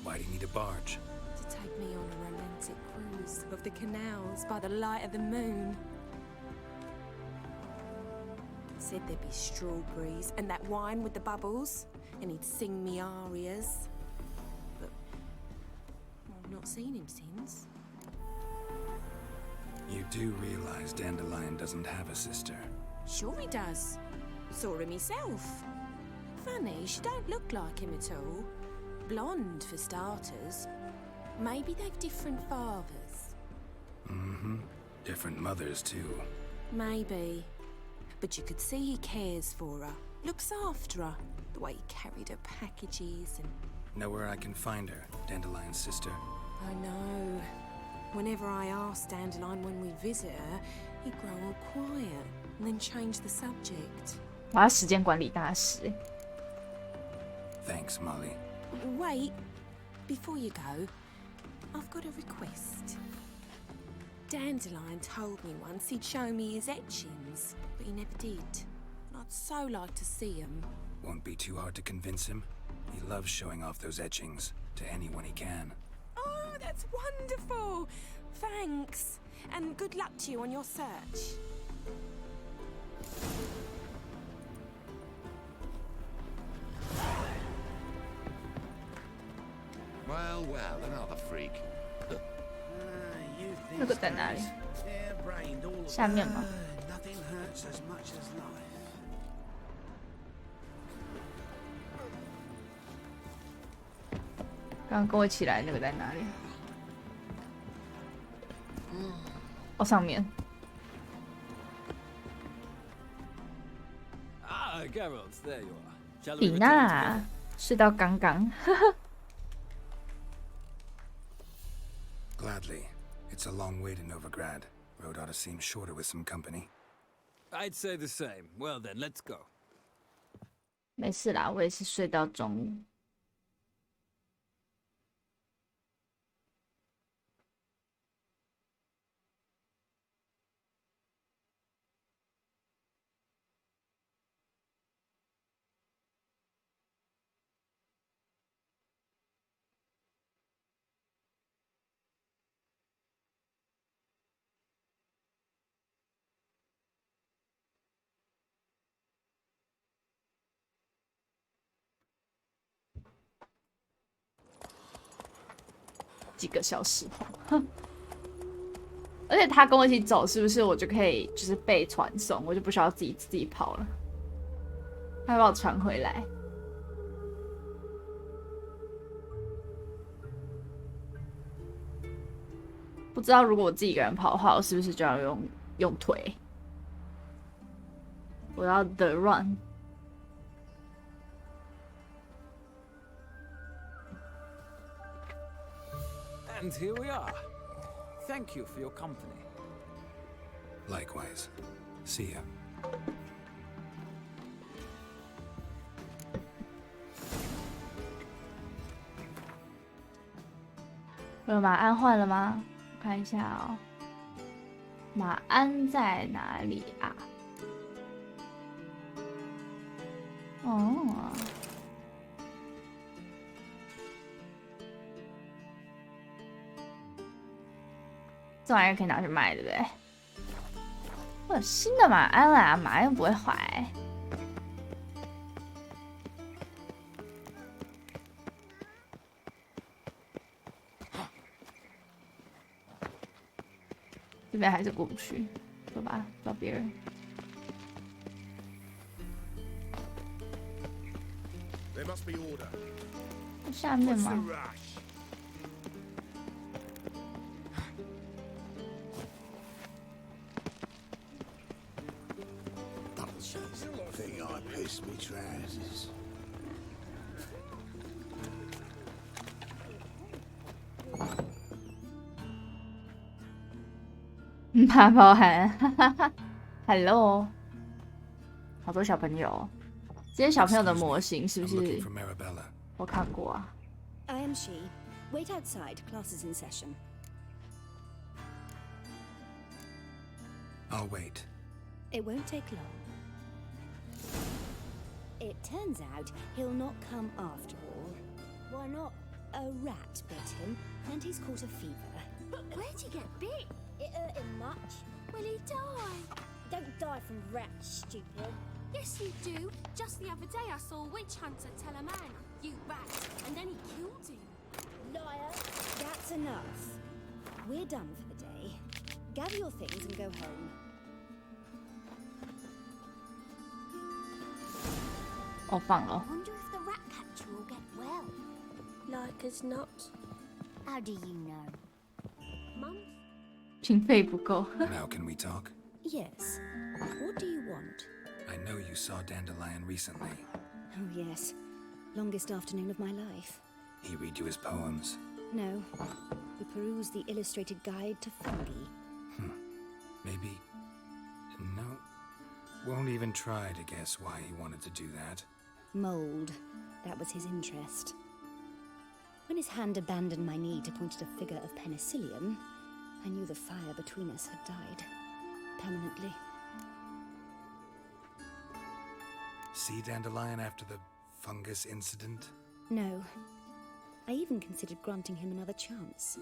Why do you need a barge? To take me on a romantic cruise of the canals by the light of the moon. Said there'd be strawberries and that wine with the bubbles, and he'd sing me arias. But I've not seen him since. You do realize Dandelion doesn't have a sister? Sure he does. Saw him himself. Funny, she don't look like him at all. Blonde, for starters. Maybe they've different fathers. Mm-hmm. Different mothers, too. Maybe. But you could see he cares for her, looks after her. The way he carried her packages and... Know where I can find her, Dandelion's sister? I know. Whenever I ask Dandelion when we visit her, he'd grow all quiet and then change the subject. 我要时间管理大师。Thanks, Molly. Wait, before you go, I've got a request. Dandelion told me once he'd show me his etchings, but he never did. And I'd so like to see them. Won't be too hard to convince him. He loves showing off those etchings to anyone he can. Oh, that's wonderful! Thanks, and good luck to you on your search. Well, well, another freak. 那个在哪里？下面吗？ Nothing hurts as much as life. 刚刚跟我一起来那个在哪里？哦，上面。Ah, Geralt, there you are. Shall we 比 return 娜 together? 睡到刚刚。 Gladly. It's a long way to Novigrad. Road ought to seem shorter with some company. I'd say the same. Well then, let's go. 没事啦，我也是睡到中午。几个小时后，而且他跟我一起走，是不是我就可以就是被传送，我就不需要自己跑了？他会把我传回来。不知道如果我自己一个人跑的话，我是不是就要用腿？我要 the run。 And here we are. Thank you for your company. Likewise. See ya. 我有马鞍换了吗？我看一下哦。马鞍在哪里啊？哦。 这玩意儿可以拿去卖，对不对？我有新的马鞍啦，马鞍又不会坏。这边还是过不去，走吧，找别人。下面吗？ Think I pissed me trousers. 大包含，哈哈哈 ，Hello， 好多小朋友，这些小朋友的模型是不是我看过啊 I am she. Wait outside. Class is in session. I'll wait. It won't take long. It turns out he'll not come after all. Why not? A rat bit him, and he's caught a fever. Where'd you get bit? It hurt him much. Will he die? Don't die from rats, stupid. Yes, you do. Just the other day I saw a witch hunter tell a man, "You rat," and then he killed him. Liar. That's enough. We're done for the day. Gather your things and go home. 哦，放了。 Wonder if the rat catcher will get well. Like as not. How do you know? Mum? 经费不够。 Now can we talk? Yes. What do you want? I know you saw Dandelion recently. Oh, yes. Longest afternoon of my life. He read you his poems. No. We perused the illustrated guide to fungi. Maybe... No. Won't even try to guess why he wanted to do that. Mold. That was his interest. When his hand abandoned my knee to point at a figure of penicillium, I knew the fire between us had died. Permanently. See Dandelion after the fungus incident? No. I even considered granting him another chance.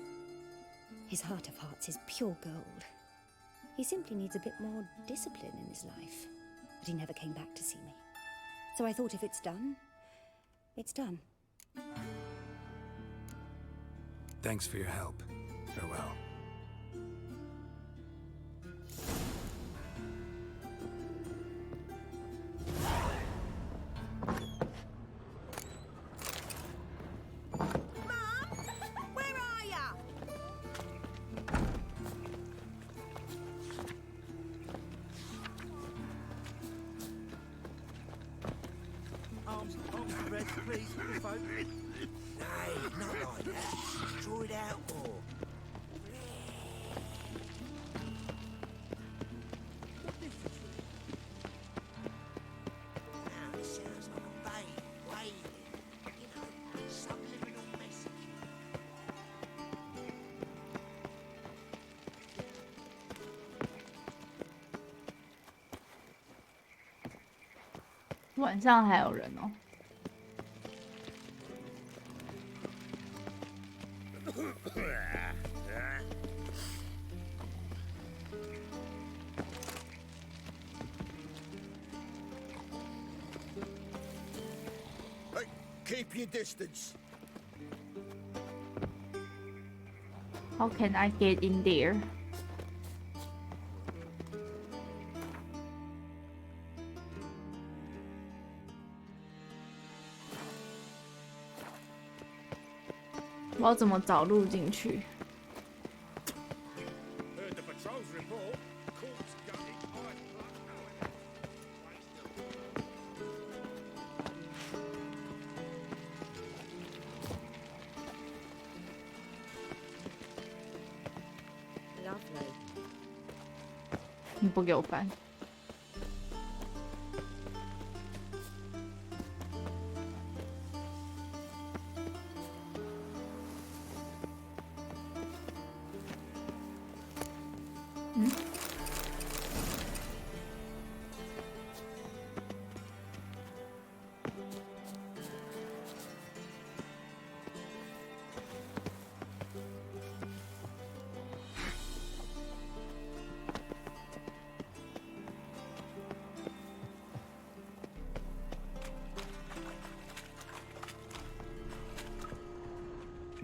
His heart of hearts is pure gold. He simply needs a bit more discipline in his life. But he never came back to see me. So I thought if it's done, it's done. Thanks for your help. Farewell. Where are ya? Arms red, please, folk. No, not like that. Draw it out more. Now it sounds like a babe wailing. You know, subliminal message.晚上还有人哦。Hey, keep your distance. How can I get in there?我要怎么找路进去？ Heard the patrol's report. Corpse gutted, eyes blocked, now Lovely. 你不给我翻。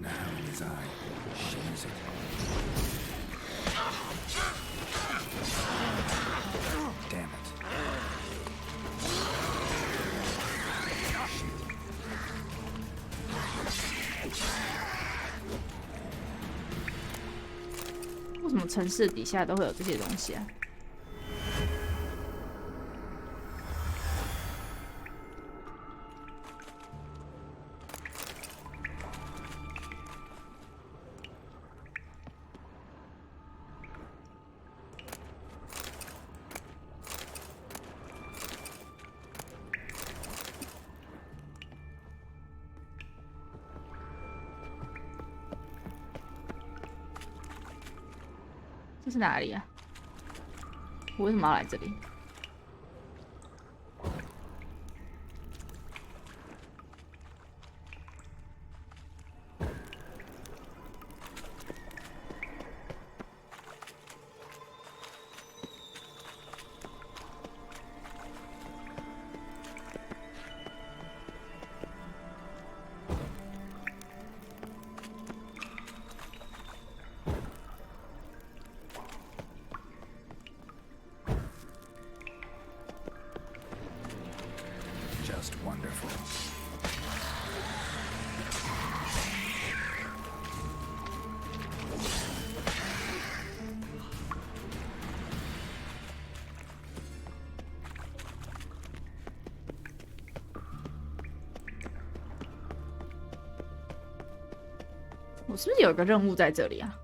Now in his eye, shames it. Damn it. 为什么城市底下都会有这些东西啊？这是哪里啊？我为什么要来这里？Just wonderful. 我是不是有一个任务在这里啊？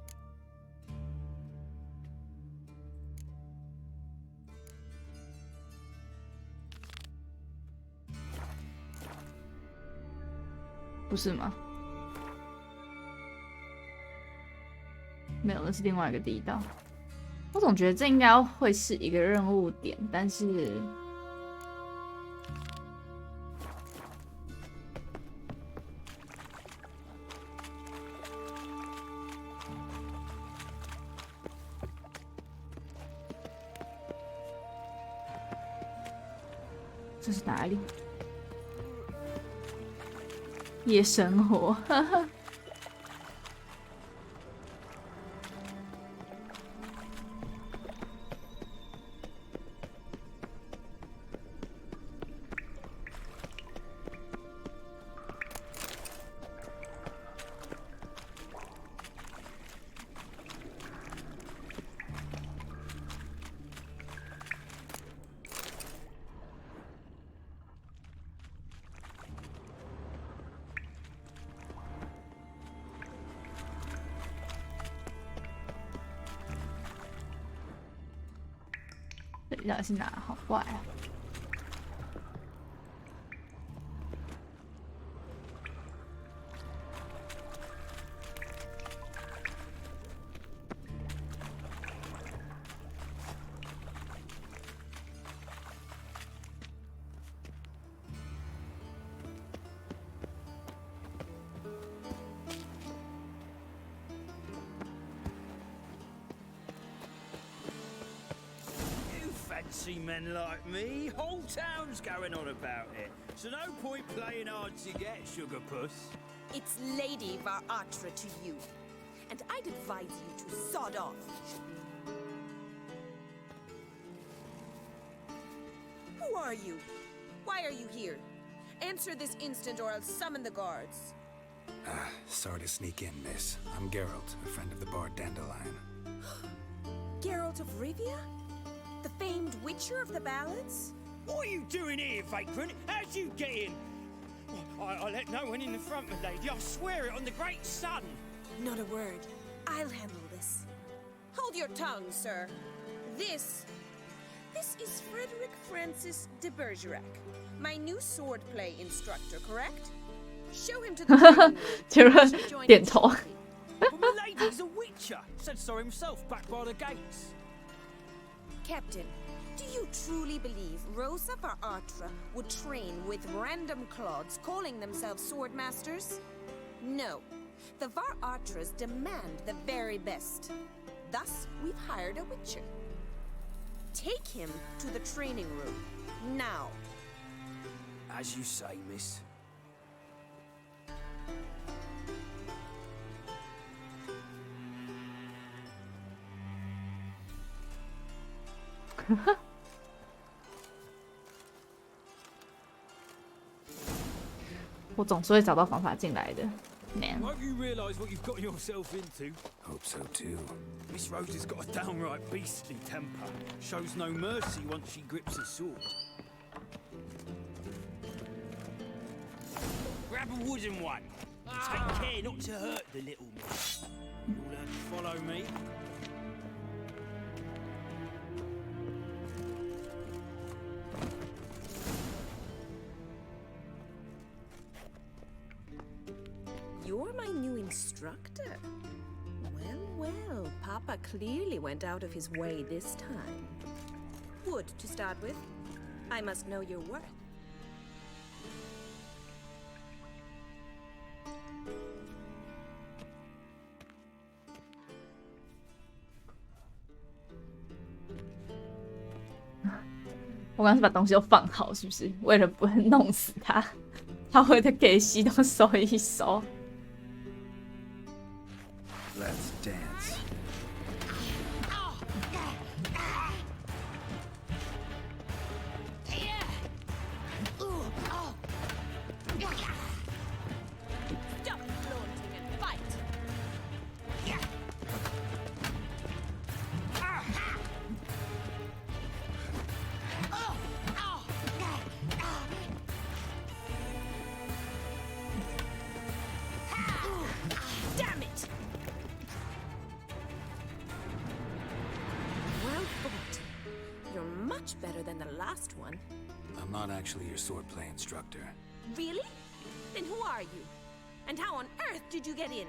不是吗？没有，那是另外一个地道。我总觉得这应该会是一个任务点，但是这是哪里？夜生活，哈哈。这里到底是哪？好怪啊！Fancy men like me, whole town's going on about it. So no point playing hard to get, sugar puss. It's Lady Fanarttag to you, and I'd advise you to sod off. Who are you? Why are you here? Answer this instant or I'll summon the guards. Sorry to sneak in, miss. I'm Geralt, a friend of the bard Dandelion. Geralt of Rivia? The famed witcher of the ballads? What are you doing here, vagrant? How'd you get in? I let no one in the front, my lady. I swear it on the great sun. Not a word. I'll handle this. Hold your tongue, sir. This is Frederick Francis de Bergerac, my new swordplay instructor, correct? Show him to the training room. 点头。 But my lady's a witcher. Said so himself back by the gates. Captain, do you truly believe Rosa Fanarttag would train with random clods calling themselves swordmasters? No. The Fanarttags demand the very best. Thus, we've hired a witcher. Take him to the training room, now. As you say, miss. Huh? 我总是会找到方法进来的 ，man。 Hope you realise what you've got yourself into. Hope so too. Miss Rosa's got a downright beastly temper. Shows no mercy once she grips a sword. Grab a wooden one. And take care not to hurt the little miss. You'll learn to follow me. You're my new instructor. Well, Papa clearly went out of his way this time. Wood, to start with. I must know your worth.我刚刚是把东西都放好，是不是？为了不弄死他，他会再给西都收一收。 Let's dance. Stop flaunting and fight! much better than the last one. I'm not actually your swordplay instructor. Really? Then who are you? And how on earth did you get in?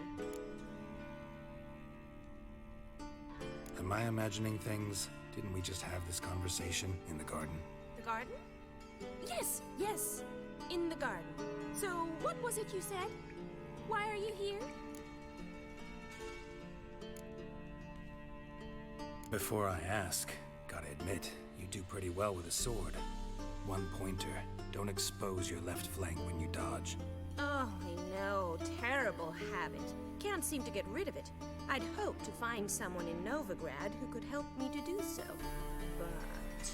Am I imagining things? Didn't we just have this conversation in the garden? The garden? Yes, yes. In the garden. So, what was it you said? Why are you here? Before I ask, gotta admit, you do pretty well with a sword. One pointer. Don't expose your left flank when you dodge. Oh, I know. Terrible habit. Can't seem to get rid of it. I'd hoped to find someone in Novigrad who could help me to do so. But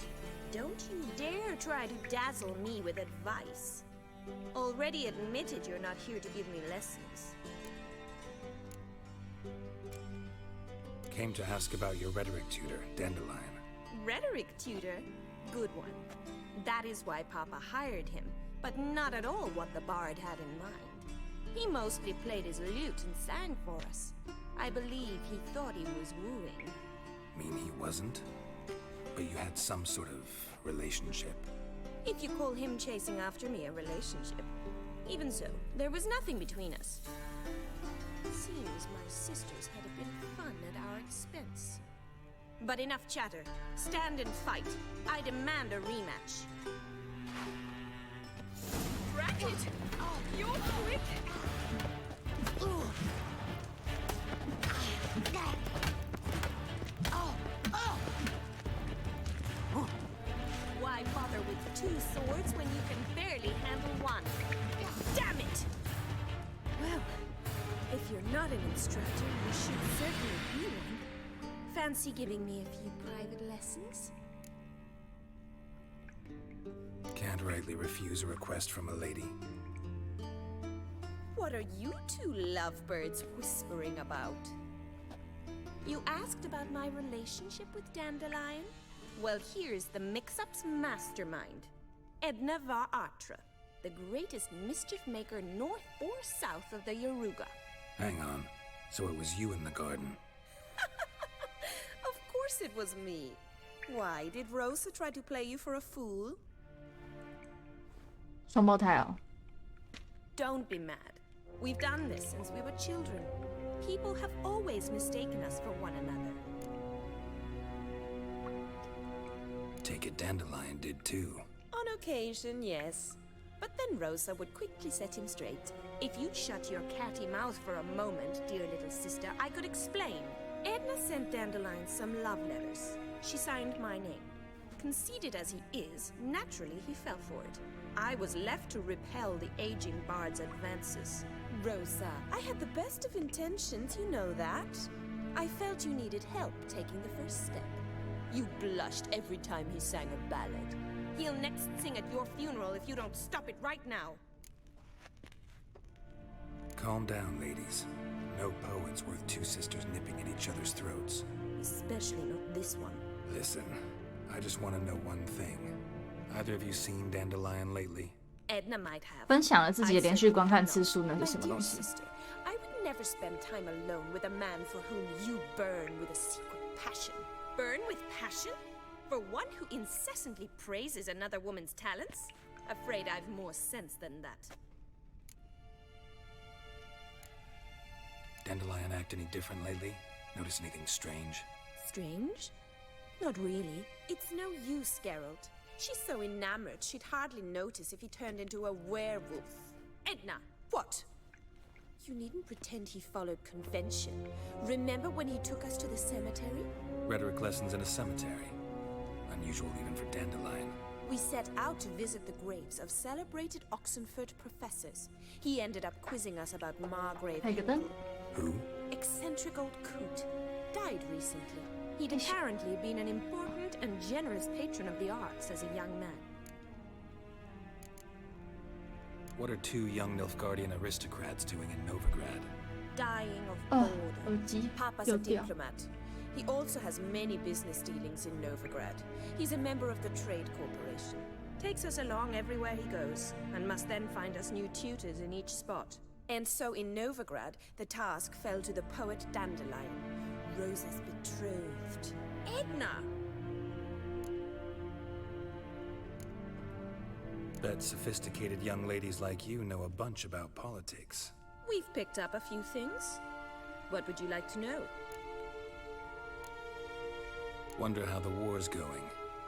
don't you dare try to dazzle me with advice. Already admitted you're not here to give me lessons. Came to ask about your rhetoric tutor, Dandelion. Rhetoric tutor? Good one. That is why Papa hired him, but not at all what the bard had in mind. He mostly played his lute and sang for us. I believe he thought he was wooing. Mean he wasn't? But you had some sort of relationship. If you call him chasing after me a relationship. Even so, there was nothing between us. Seems my sisters had a bit of fun at our expense. But enough chatter. Stand and fight. I demand a rematch. Racket! Oh, you're quick! Why bother with two swords when you can barely handle one? Damn it! Well, if you're not an instructor, you should certainly be one. Fancy giving me a few private lessons? Can't rightly refuse a request from a lady. What are you two lovebirds whispering about? You asked about my relationship with Dandelion? Well, here's the mix-up's mastermind. Edna var Atra, the greatest mischief maker north or south of the Yaruga. Hang on. So it was you in the garden? Of course it was me. Why, did Rosa try to play you for a fool? 双胞胎哦。 Don't be mad. We've done this since we were children. People have always mistaken us for one another. Take it Dandelion did too. On occasion, yes. But then Rosa would quickly set him straight. If you'd shut your catty mouth for a moment, dear little sister, I could explain. Edna sent Dandelion some love letters. She signed my name. Conceited as he is, naturally he fell for it. I was left to repel the aging bard's advances. Rosa, I had the best of intentions, you know that. I felt you needed help taking the first step. You blushed every time he sang a ballad. He'll next sing at your funeral if you don't stop it right now. Calm down, ladies. No poet's worth two sisters nipping at each other's throats. Especially not this one. Listen, I just want to know one thing. Either of you seen Dandelion lately? Edna might have. 分享了自己的连续观看次数呢是什么东西？ I would never spend time alone with a man for whom you burn with a secret passion. Burn with passion? For one who incessantly praises another woman's talents? Afraid I've more sense than that. Dandelion act any different lately? Notice anything strange? Strange? Not really. It's no use, Geralt. She's so enamored she'd hardly notice if he turned into a werewolf. Edna! What? You needn't pretend he followed convention. Remember when he took us to the cemetery? Rhetoric lessons in a cemetery. Unusual even for Dandelion. We set out to visit the graves of celebrated Oxenford professors. He ended up quizzing us about Margrave. Who? Eccentric old coot. Died recently. He'd apparently been an important and generous patron of the arts as a young man. What are two young Nilfgaardian aristocrats doing in Novigrad? Dying of boredom. Papa's a diplomat. He also has many business dealings in Novigrad. He's a member of the Trade Corporation. Takes us along everywhere he goes, and must then find us new tutors in each spot. And so in Novigrad, the task fell to the poet Dandelion, Rosa's betrothed. Edna! Bet sophisticated young ladies like you know a bunch about politics. We've picked up a few things. What would you like to know? Wonder how the war's going.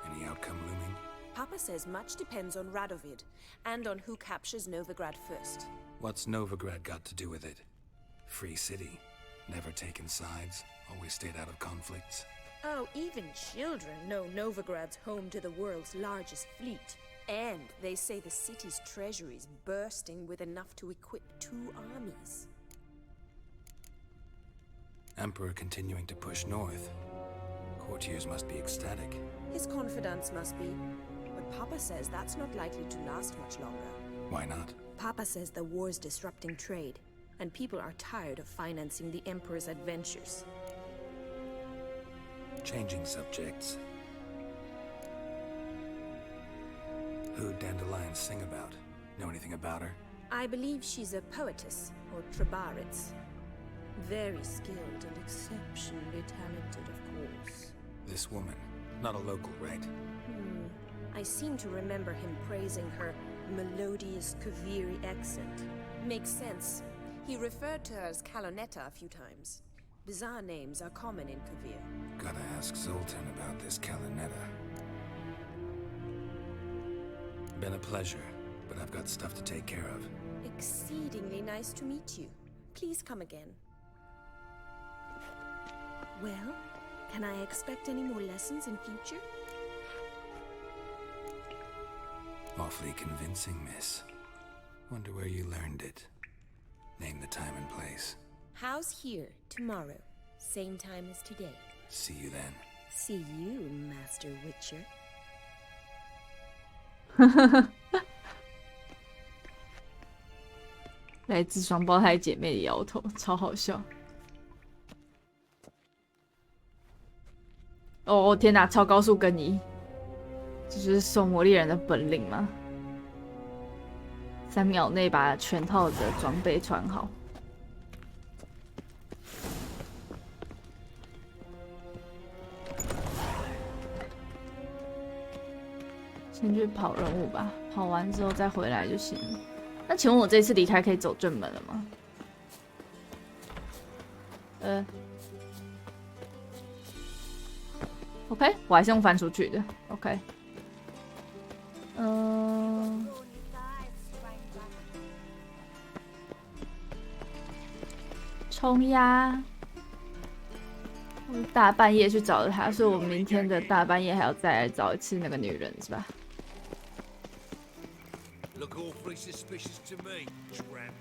Any outcome looming? Papa says much depends on Radovid, and on who captures Novigrad first. What's Novigrad got to do with it? Free city. Never taken sides. Always stayed out of conflicts. Oh, even children know Novigrad's home to the world's largest fleet. And they say the city's treasury's bursting with enough to equip 2 armies. Emperor continuing to push north. Courtiers must be ecstatic. His confidants must be. But Papa says that's not likely to last much longer. Why not? Papa says the war's disrupting trade, and people are tired of financing the Emperor's adventures. Changing subjects. Who'd Dandelion sing about? Know anything about her? I believe she's a poetess, or Trebarits. Very skilled and exceptionally talented, of course. This woman. Not a local, right? I seem to remember him praising her melodious Kaviri accent. Makes sense. He referred to her as Kalonetta a few times. Bizarre names are common in Kavir. Gotta ask Zoltan about this Kalonetta. Been a pleasure, but I've got stuff to take care of. Exceedingly nice to meet you. Please come again. Well, can I expect any more lessons in future? Awfully convincing, miss. Wonder where you learned it. Name the time and place. House here, tomorrow. Same time as today. See you then. See you, Master Witcher. 来自双胞胎姐妹的摇头，超好笑。哦天哪，超高速更移，这就是狩魔猎人的本领吗？3秒内把全套的装备穿好。先去跑任务吧，跑完之后再回来就行了。那请问我这次离开可以走正门了吗？OK， 我还是用翻出去的。OK， 冲呀！我大半夜去找他，所以我明天的大半夜还要再来找一次那个女人，是吧？ Look awfully suspicious to me, tramp.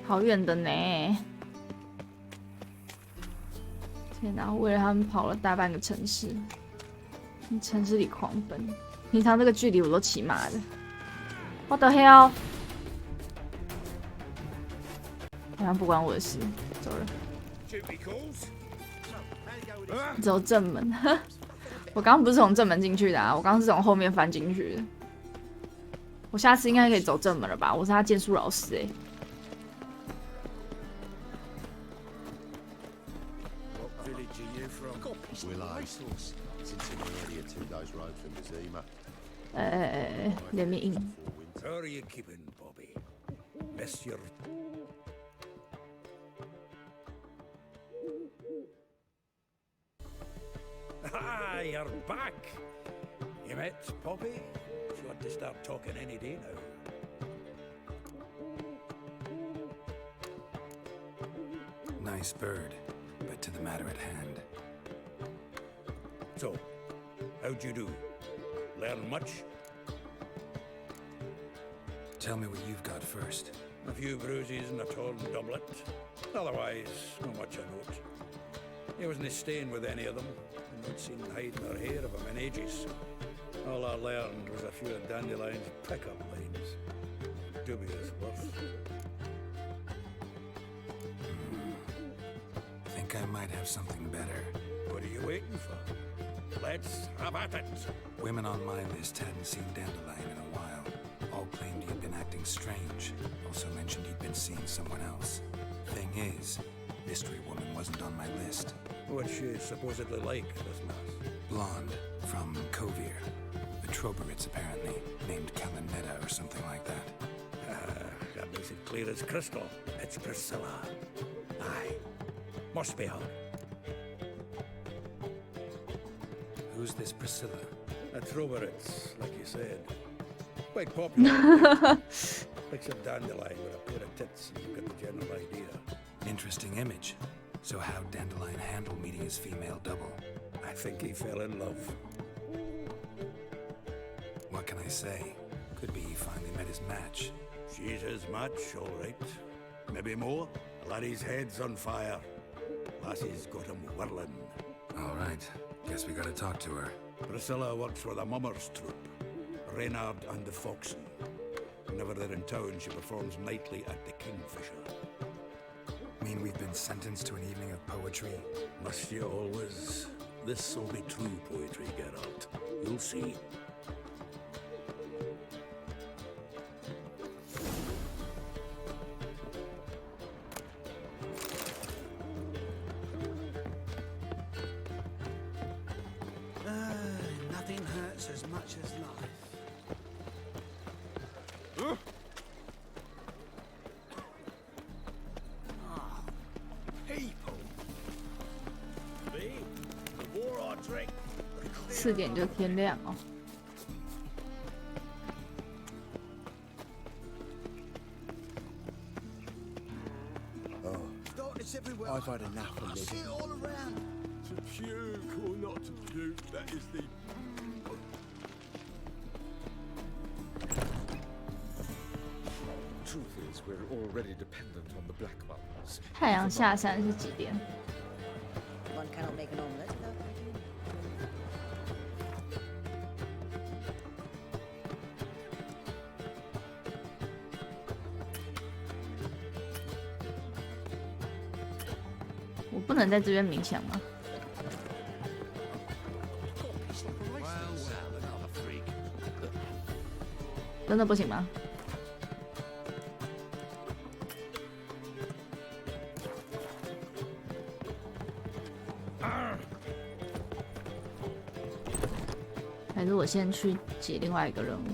好远的呢！天哪，为了他们跑了大半个城市，城市里狂奔。平常这个距离我都骑马的。What the hell？ 好像不关我的事，走了。走正门。我刚刚不是从正门进去的啊，我刚刚是从后面翻进去的。我下次应该可以走正门了吧？我是他剑术老师欸。 let me in. How are you keeping, Bobby? Miss your... Ah, you're back! You met Poppy? She ought to start talking any day now. Nice bird, but to the matter at hand. So, how'd you do? Learn much? Tell me what you've got first. A few bruises and a torn doublet. Otherwise, not much a note. He wasn't staying with any of them, and not seen hide nor hair of him in ages. All I learned was a few of Dandelion's pickup lines. Dubious worth. Think I might have something better. What are you waiting for? Let's have at it. Women on my list hadn't seen Dandelion in a while. All claimed he'd been acting strange. Also mentioned he'd been seeing someone else. Thing is, Mystery woman wasn't on my list. What's she supposedly like, this lass? Blonde, from Kovir. The Troberits, apparently. Named Kalinetta or something like that. That makes it clear as crystal. It's Priscilla. Aye. Must be her. Who's this Priscilla? A Troberits, like you said. Quite popular. Picture Dandelion with a pair of tits and you've got the general idea. Interesting image. So how'd Dandelion handle meeting his female double? I think he fell in love. What can I say? Could be he finally met his match. She's his match, all right. Maybe more. Laddie's head's on fire. Lassie's got him whirling. All right. Guess we gotta talk to her. Priscilla works for the Mummers troupe. Reynard and the Foxen. Whenever they're in town, she performs nightly at the Kingfisher. Mean we've been sentenced to an evening of poetry? Must you always? This'll be true poetry, Geralt. You'll see. Nothing hurts as much as life. People. Me? The more I drink, 4点就天亮哦。I've had enough of living. All around. To puke or not to puke, that is the... Truth is, we're already dependent on the black ones. 太阳下山是几点？ One cannot make an omelette without breaking it. 我不能在这边冥想吗？真的不行吗？还是我先去解另外一个任务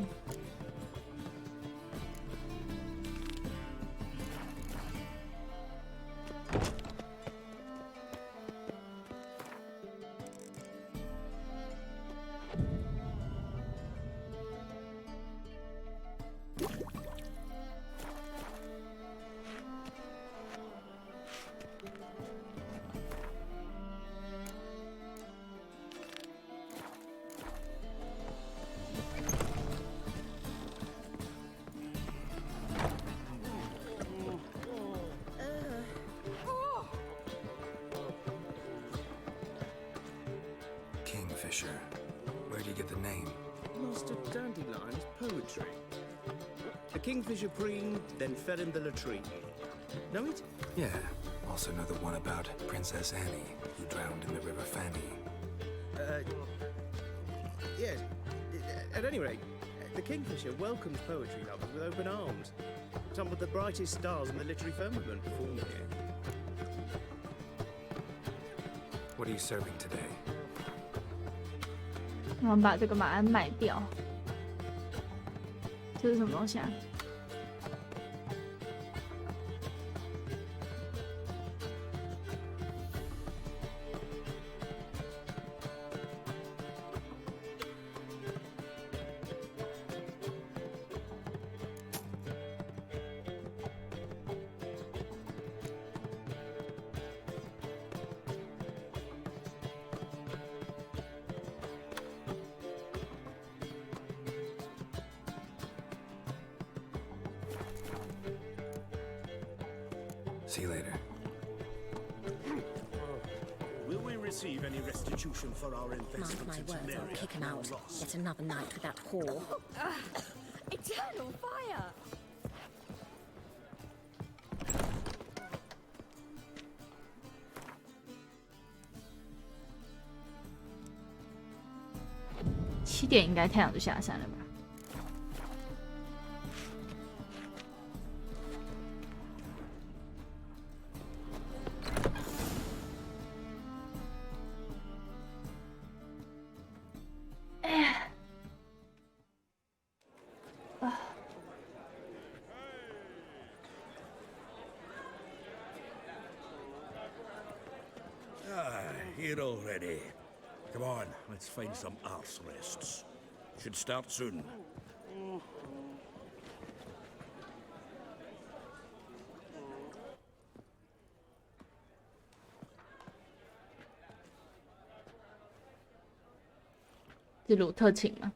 ？Kingfisher. Where'd you get the name? Master Dandelion's poetry. A kingfisher preened, then fell in the latrine. Know it? Yeah. Also know the one about Princess Annie, who drowned in the River Fanny. Yes. At any rate, the kingfisher welcomes poetry lovers with open arms. Some of the brightest stars in the literary firmament perform here. What are you serving today? 我们把这个马鞍卖掉。这是什么东西啊？See you later. Will we receive any restitution for our Mark investment my in words, I'll Samaria kick him and out. Ross? Yet another night with that whore. Eternal fire!7点应该太阳就下山了吧？ here already. Come on, let's find some arse rests. Should start soon. 是鲁特请吗？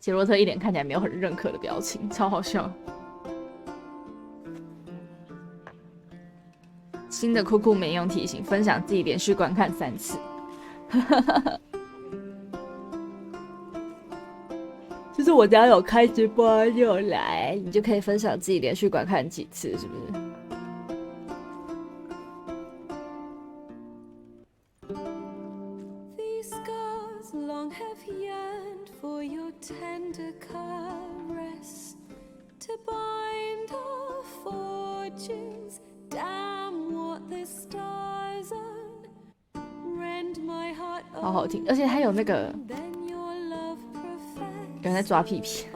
杰洛特一脸看起来没有很认可的表情，超好笑。新的酷酷没用提醒，分享自己连续观看3次。就是我只要有开直播就有来，你就可以分享自己连续观看几次，是不是？These scars long have yearned for your tender caress to bind our fortunes. Damn what the stars own, rend my heart. 好好听，而且还有那个有人在抓屁屁，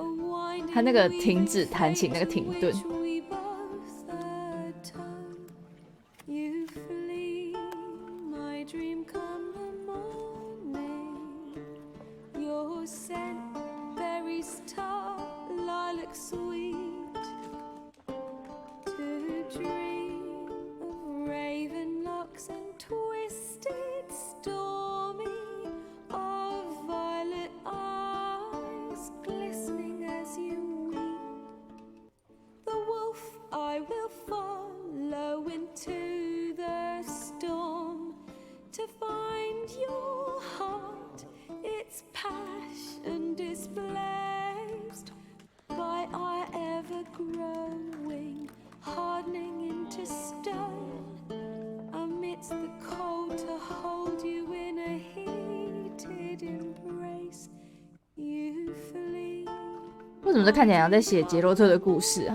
他那个停止弹琴那个停顿。为什么这看起来像在写杰洛特的故事啊？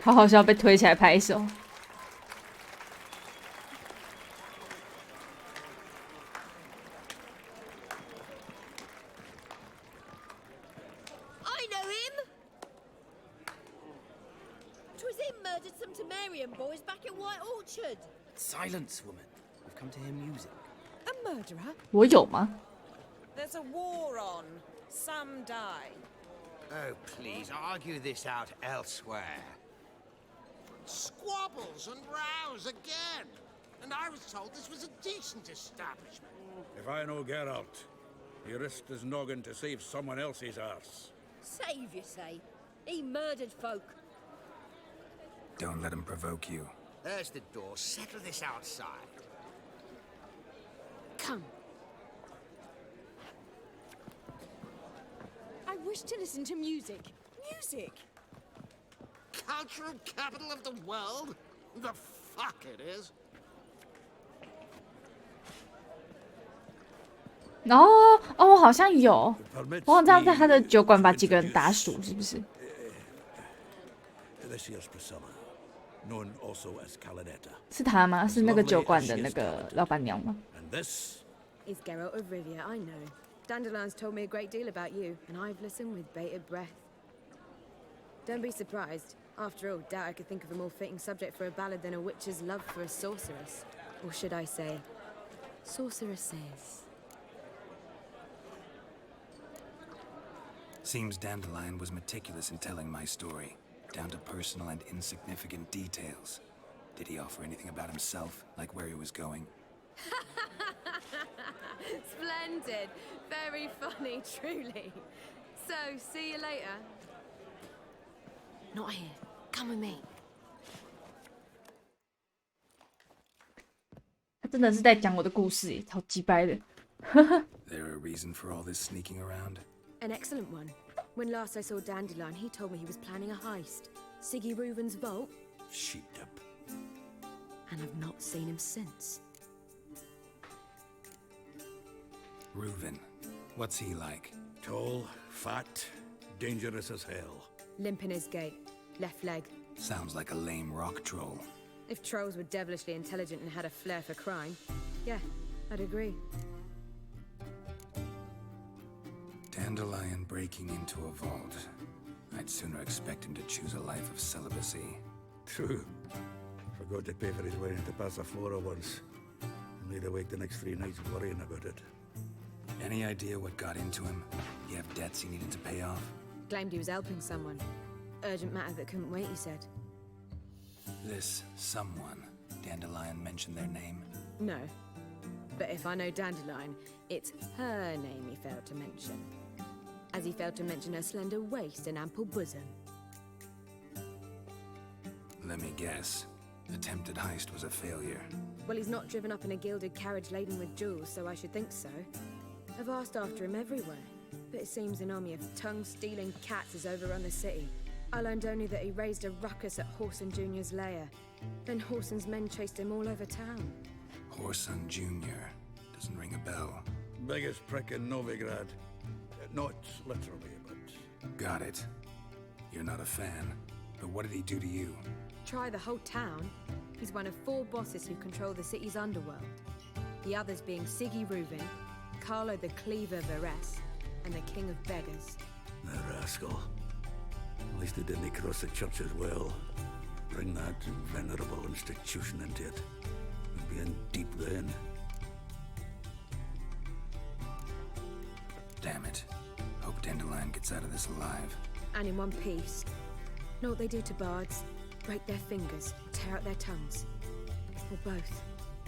好好笑，被推起来拍手。I know him. 'Twas him murdered some Temerian boys back at White Orchard. Silence, woman. We've come to hear music. A murderer? 我有吗？ There's a war on. Some die. Oh, please, argue this out elsewhere. Squabbles and rows again! And I was told this was a decent establishment. If I know Geralt, he risked his noggin to save someone else's arse. Save, you say? He murdered folk. Don't let him provoke you. There's the door. Settle this outside. Come. I wish to listen to music. Music! Cultural capital of the world? The fuck it is. 我好像有，我好像在他的酒馆把几个人打死，是不是？ This here's Priscilla, known also as Calinetta. 是他吗？是那个酒馆的那个老板娘吗？ And this is Geralt of Rivia, I know. Dandelion's told me a great deal about you, and I've listened with bated breath. Don't be surprised. After all, doubt I could think of a more fitting subject for a ballad than a witch's love for a sorceress. Or should I say, sorceresses. Seems Dandelion was meticulous in telling my story, down to personal and insignificant details. Did he offer anything about himself, like where he was going? Splendid. Very funny, truly. So, see you later. Not here. Come with me. 他真的是在讲我的故事耶，超鸡掰的。 There a reason for all this sneaking around? An excellent one. When last I saw Dandelion, he told me he was planning a heist. Siggy Reuven's vault. sheeped up. And I've not seen him since. Reuven, what's he like? Tall, fat, dangerous as hell. Limp in his gait. Left leg. Sounds like a lame rock troll. If trolls were devilishly intelligent and had a flair for crime, yeah, I'd agree. Dandelion breaking into a vault. I'd sooner expect him to choose a life of celibacy. True. Forgot to pay for his way into Passaflora once. And laid awake the next 3 nights worrying about it. Any idea what got into him? You have debts he needed to pay off? Claimed he was helping someone. Urgent matter that couldn't wait, he said. This someone, Dandelion mentioned their name? No. But if I know Dandelion, it's her name he failed to mention. As he failed to mention her slender waist and ample bosom. Let me guess. Attempted heist was a failure. Well, he's not driven up in a gilded carriage laden with jewels, so I should think so. I've asked after him everywhere, but it seems an army of tongue-stealing cats has overrun the city. I learned only that he raised a ruckus at Whoreson Jr.'s lair. Then Whoreson's men chased him all over town. Whoreson Jr. Doesn't ring a bell. Biggest prick in Novigrad. Not literally, but... Got it. You're not a fan. But what did he do to you? Try the whole town. He's one of 4 bosses who control the city's underworld. The others being Siggy Reuven, Carlo the Cleaver Varese, and the King of Beggars. The rascal. At least he didn't cross the church as well. Bring that venerable institution into it. We'd be in deep then. Damn it. Hope Dandelion gets out of this alive. And in one piece. Know what they do to bards? Break their fingers, tear out their tongues. Or both.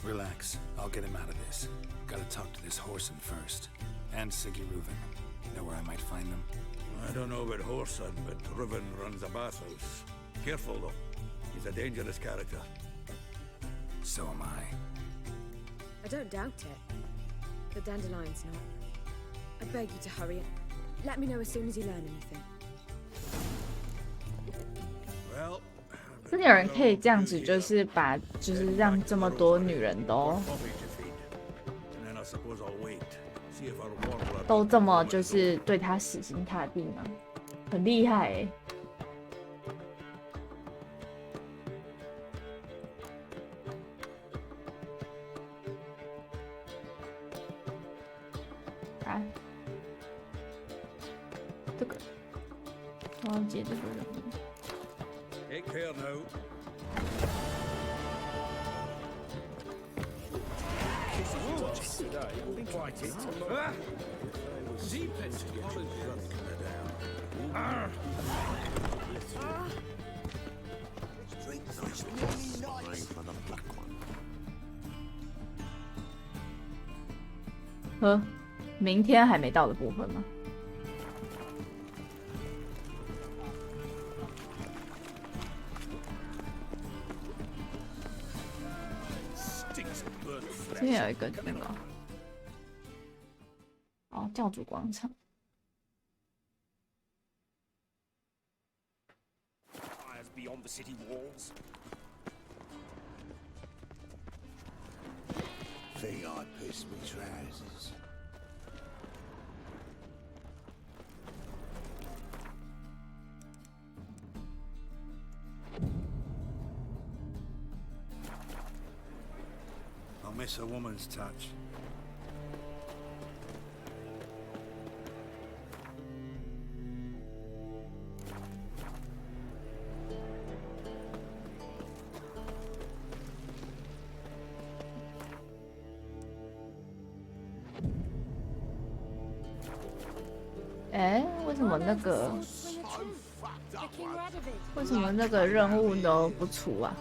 Relax. I'll get him out of this. Gotta talk to this Whoreson first. And Siggy Reuven. Know where I might find them? I don't know about Whoreson, but Reuven runs a bathhouse. Careful, though. He's a dangerous character. So am I. I don't doubt it. But Dandelion's not. I beg you to hurry it. Let me know as soon as you learn anything. Well, 真的有人可以这样子，就是让这么多女人都这么就是对他死心塌地吗？很厉害欸。啊，这个我要接这个人物。 Take care now. Huh? 明天还没到的部分吗？这边有一个那个，哦，教主广场。 Beyond the city walls. Think I pissed me trousers. I miss a woman's touch.哎，为什么那个任务都不出啊？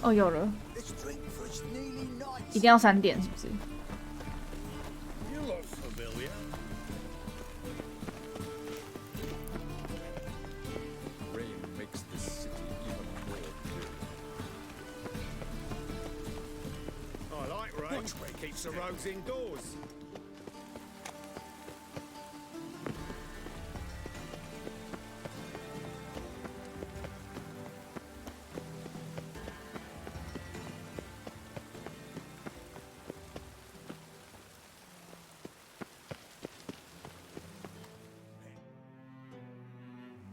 哦，有了，一定要3点是不是？ You look familiar. Rain makes this city even more clear. I like rain. Keeps the roads indoors.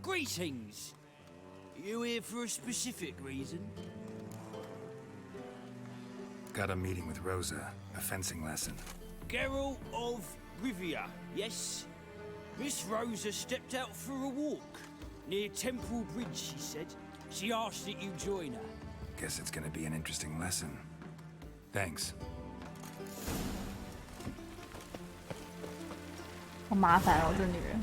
Greetings. You here for a specific reason? Got a meeting with Rosa, a fencing lesson. Geralt of Rivia, yes? Miss Rosa stepped out for a walk. Near Temple Bridge, she said. She asked that you join her. Guess it's gonna be an interesting lesson. Thanks. 好麻烦哦，这女人。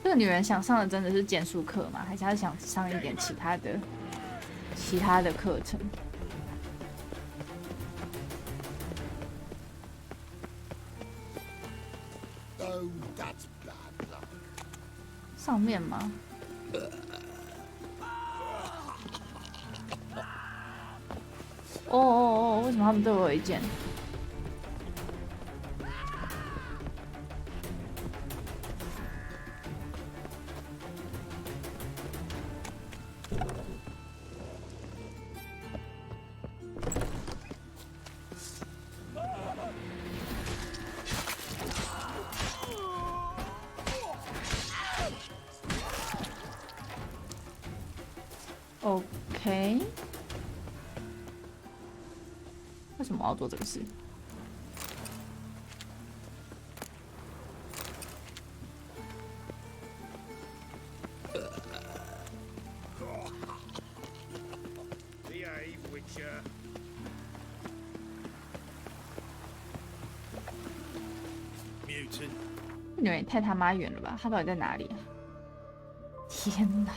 这个女人想上的真的是剑术课吗？还是她想上一点其他的课程？ 上面吗？哦，为什么他们对我有意见？OK， 为什么要做这个事？这女人也太他妈远了吧！她到底在哪里啊？天哪！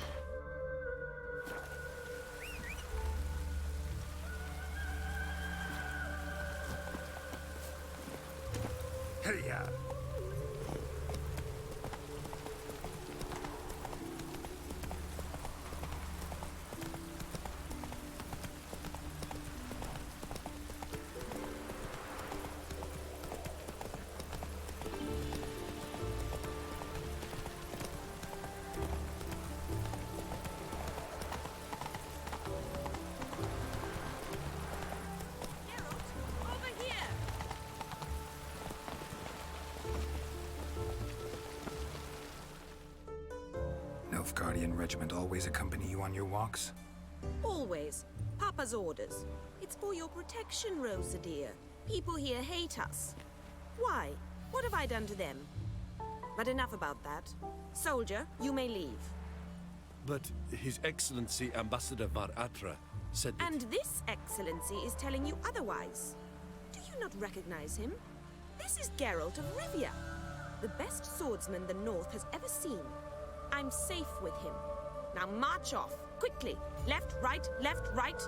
Nilfgaardian regiment always accompany you on your walks? Always. Papa's orders. It's for your protection, Rosa dear. People here hate us. Why? What have I done to them? But enough about that. Soldier, you may leave. But His Excellency Ambassador Var Atra, said that... And this excellency is telling you otherwise. Do you not recognize him? This is Geralt of Rivia, the best swordsman the North has ever seen. I'm safe with him. Now march off, quickly. Left, right, left, right.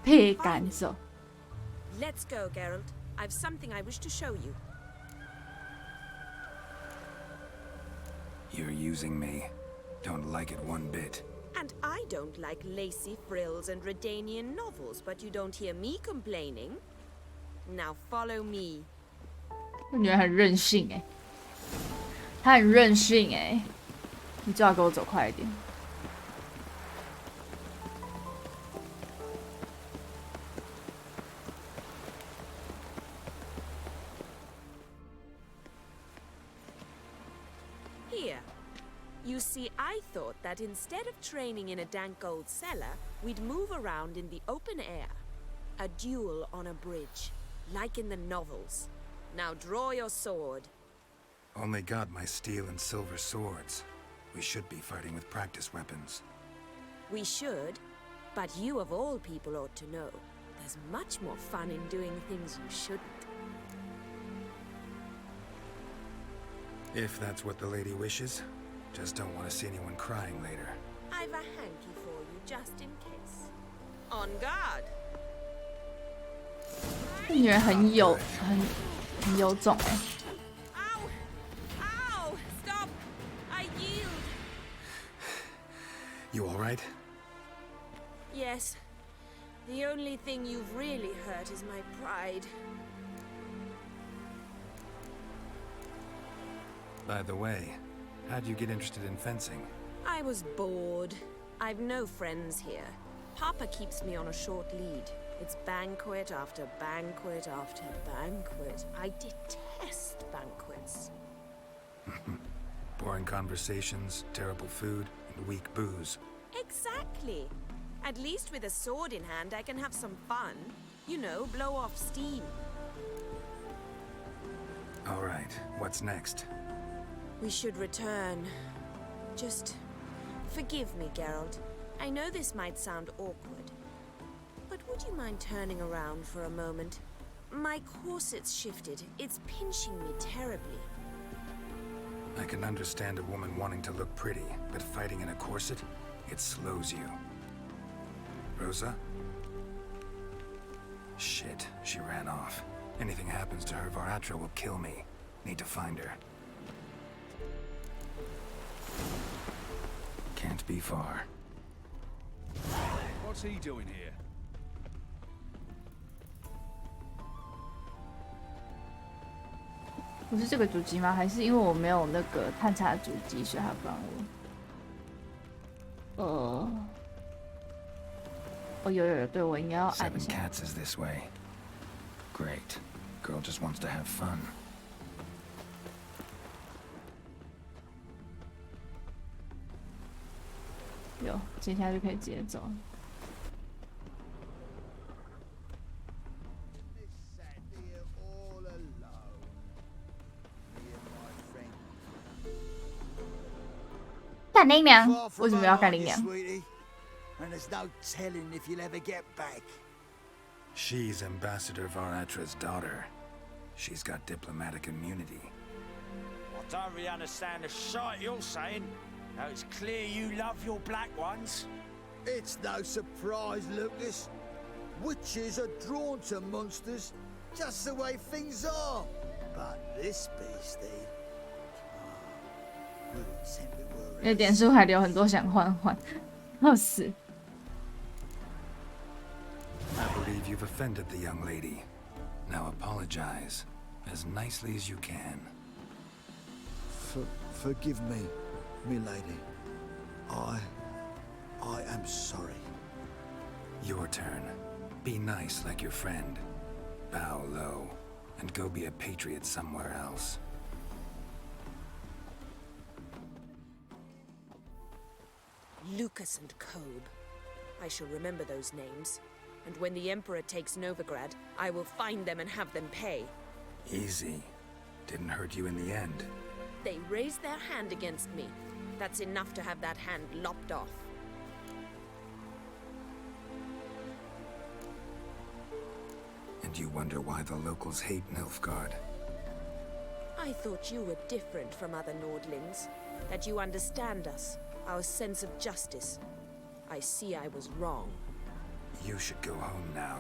被赶走。 Let's go, Geralt. I've something I wish to show you. You're using me. Don't like it one bit. And I don't like lacy frills and Redanian novels, but you don't hear me complaining. Now follow me. 我觉得很任性哎，他很任性哎，你最好给我走快一点。 Here. You see, I thought that instead of training in a dank old cellar, we'd move around in the open air. A duel on a bridge, like in the novels. Now draw your sword. Only got my steel and silver swords. We should be fighting with practice weapons. We should, but you of all people ought to know. There's much more fun in doing things you shouldn't. If that's what the lady wishes. Just don't want to see anyone crying later. I've a hanky for you, just in case. On guard. 这女人很有种哎。 Ow! Ow! Stop! I yield. You all right? Yes. The only thing you've really hurt is my pride. By the way, how'd you get interested in fencing? I was bored. I've no friends here. Papa keeps me on a short lead. It's banquet after banquet after banquet. I detest banquets. Boring conversations, terrible food, and weak booze. Exactly. At least with a sword in hand, I can have some fun. You know, blow off steam. All right, what's next? We should return. Just forgive me, Geralt. I know this might sound awkward, but would you mind turning around for a moment? My corset's shifted. It's pinching me terribly. I can understand a woman wanting to look pretty, but fighting in a corset, it slows you. Rosa? Shit, she ran off. Anything happens to her, Varatra will kill me. Need to find her. Can't be far. What's he doing here? 不是这个主机吗？还是因为我没有那个探查主机，所以他不让我？哦，有，对，我应该要按 Seven 一下。 Cats is this way. Great. Girl just wants to have fun. 有，接下来就可以直接走了。干林娘，为什么要干林娘？ And there's no telling if you'll ever get back. She's Ambassador Varatra's daughter. She's got diplomatic immunity. I don't really understand the shite you're saying. Now it's clear you love your black ones. It's no surprise, Lucas. Witches are drawn to monsters, just the way things are. But this beastie... 因为点数还留很多想换，要死。 I believe you've offended the young lady. Now apologize, as nicely as you can. Forgive me, milady. I am sorry. Your turn. Be nice like your friend. Bow low, and go be a patriot somewhere else. Lucas and Kobe. I shall remember those names. And when the Emperor takes Novigrad, I will find them and have them pay. Easy. Didn't hurt you in the end. They raised their hand against me. That's enough to have that hand lopped off. Do you wonder why the locals hate Nilfgaard? I thought you were different from other Nordlings, that you understand us, our sense of justice. I see I was wrong. You should go home now,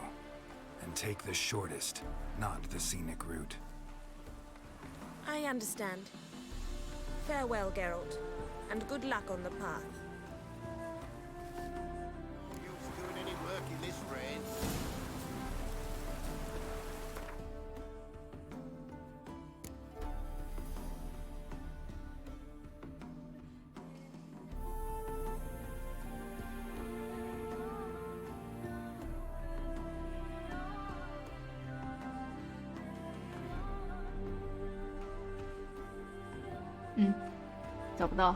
and take the shortest, not the scenic route. I understand. Farewell, Geralt, and good luck on the path. Doing any work in this rain?找不到。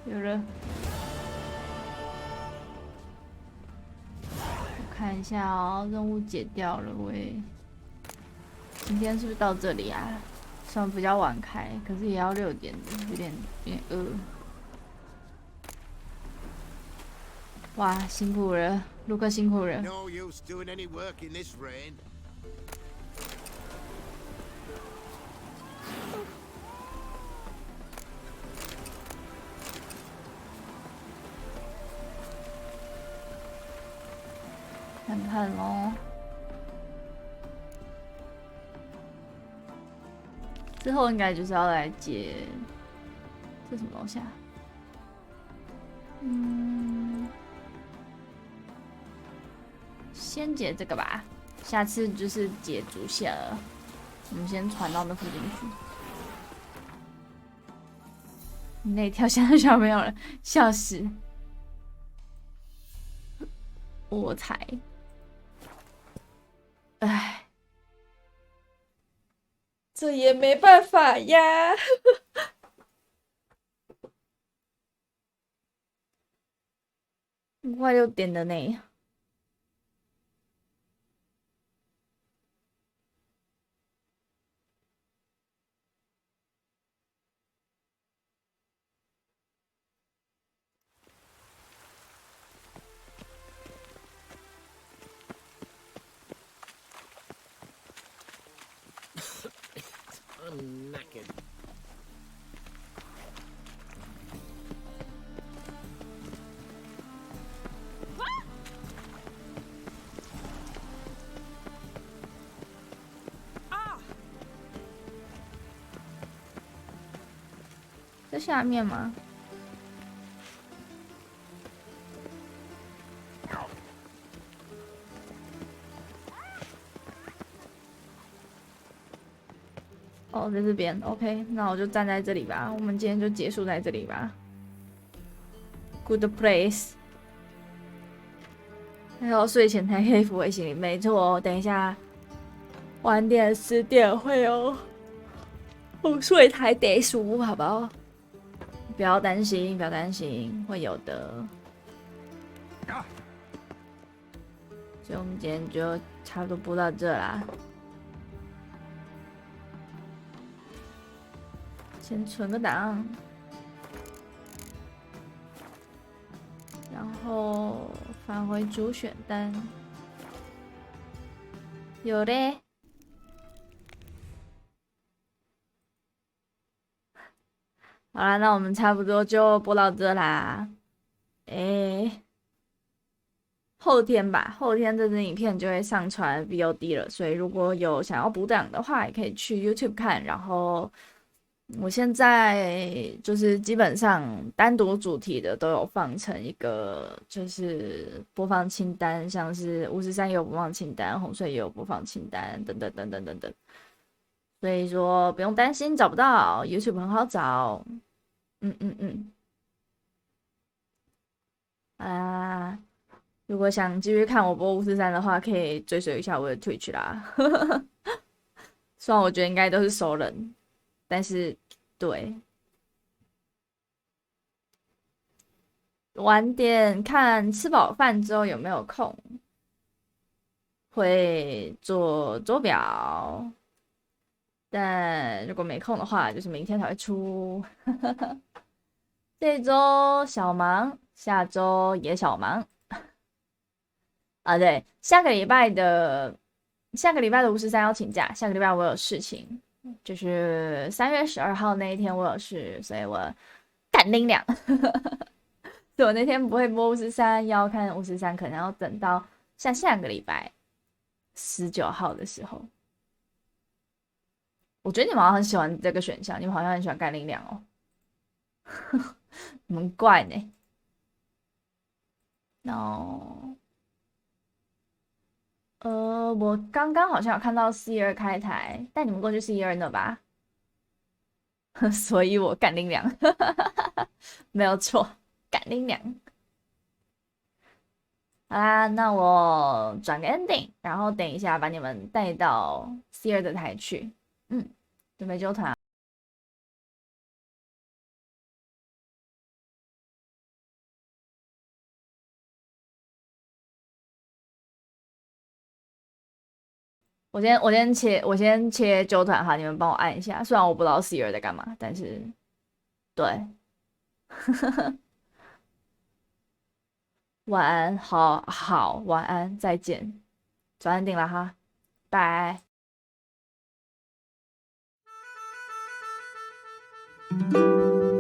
有人。看一下哦，任务解掉了喂。今天是不是到这里啊？虽然比较晚开，可是也要6点的，有点饿。哇，辛苦了，卢克辛苦了。No use doing any work in this rain. 看看咯，之后应该就是要来解，这什么东西啊？先解这个吧，下次就是解主线了。我们先传到那附近去。那条线好像没有了，笑死！我才。唉，这也没办法呀。快6点了呢。I'm knackered. Ah! 在下面吗？哦，在这边 ，OK， 那我就站在这里吧。我们今天就结束在这里吧。Good place。还有睡前才可以抚慰心灵，没错。等一下，晚点10点会有睡台得书，好不好？不要担心，不要担心，会有的。所以我们今天就差不多播到这啦。先存个档，然后返回主选单。有嘞。好啦，那我们差不多就播到这啦。后天吧，后天这支影片就会上传 VOD 了，所以如果有想要补档的话，也可以去 YouTube 看。然后我现在就是基本上单独主题的都有放成一个就是播放清单，像是53也有播放清单，红睡也有播放清单，等等等等等等。所以说不用担心找不到 ，YouTube 很好找。啊，如果想继续看我播543的话，可以追随一下我的 Twitch 啦。虽然我觉得应该都是熟人，但是对，晚点看吃饱饭之后有没有空，会做桌表。但如果没空的话，就是明天才会出。这周小忙，下周也小忙。啊，对，下个礼拜的53要请假，下个礼拜我有事情，就是3月12号那一天我有事，所以我干拎两。所以我那天不会播53，要看53，可能要等到下个礼拜19号的时候。我觉得你们好像很喜欢这个选项，你们好像很喜欢干拎两哦。你们怪呢。No。我刚刚好像有看到 C2开台，带你们过去 C2那吧，所以我干拎两，没有错，干拎两。好啦，那我转个 ending， 然后等一下把你们带到 C2的台去。准备纠团。我先切纠团哈，你们帮我按一下。虽然我不知道 C2在干嘛，但是对，晚安，好，晚安，再见，转安定了哈，拜。Thank you.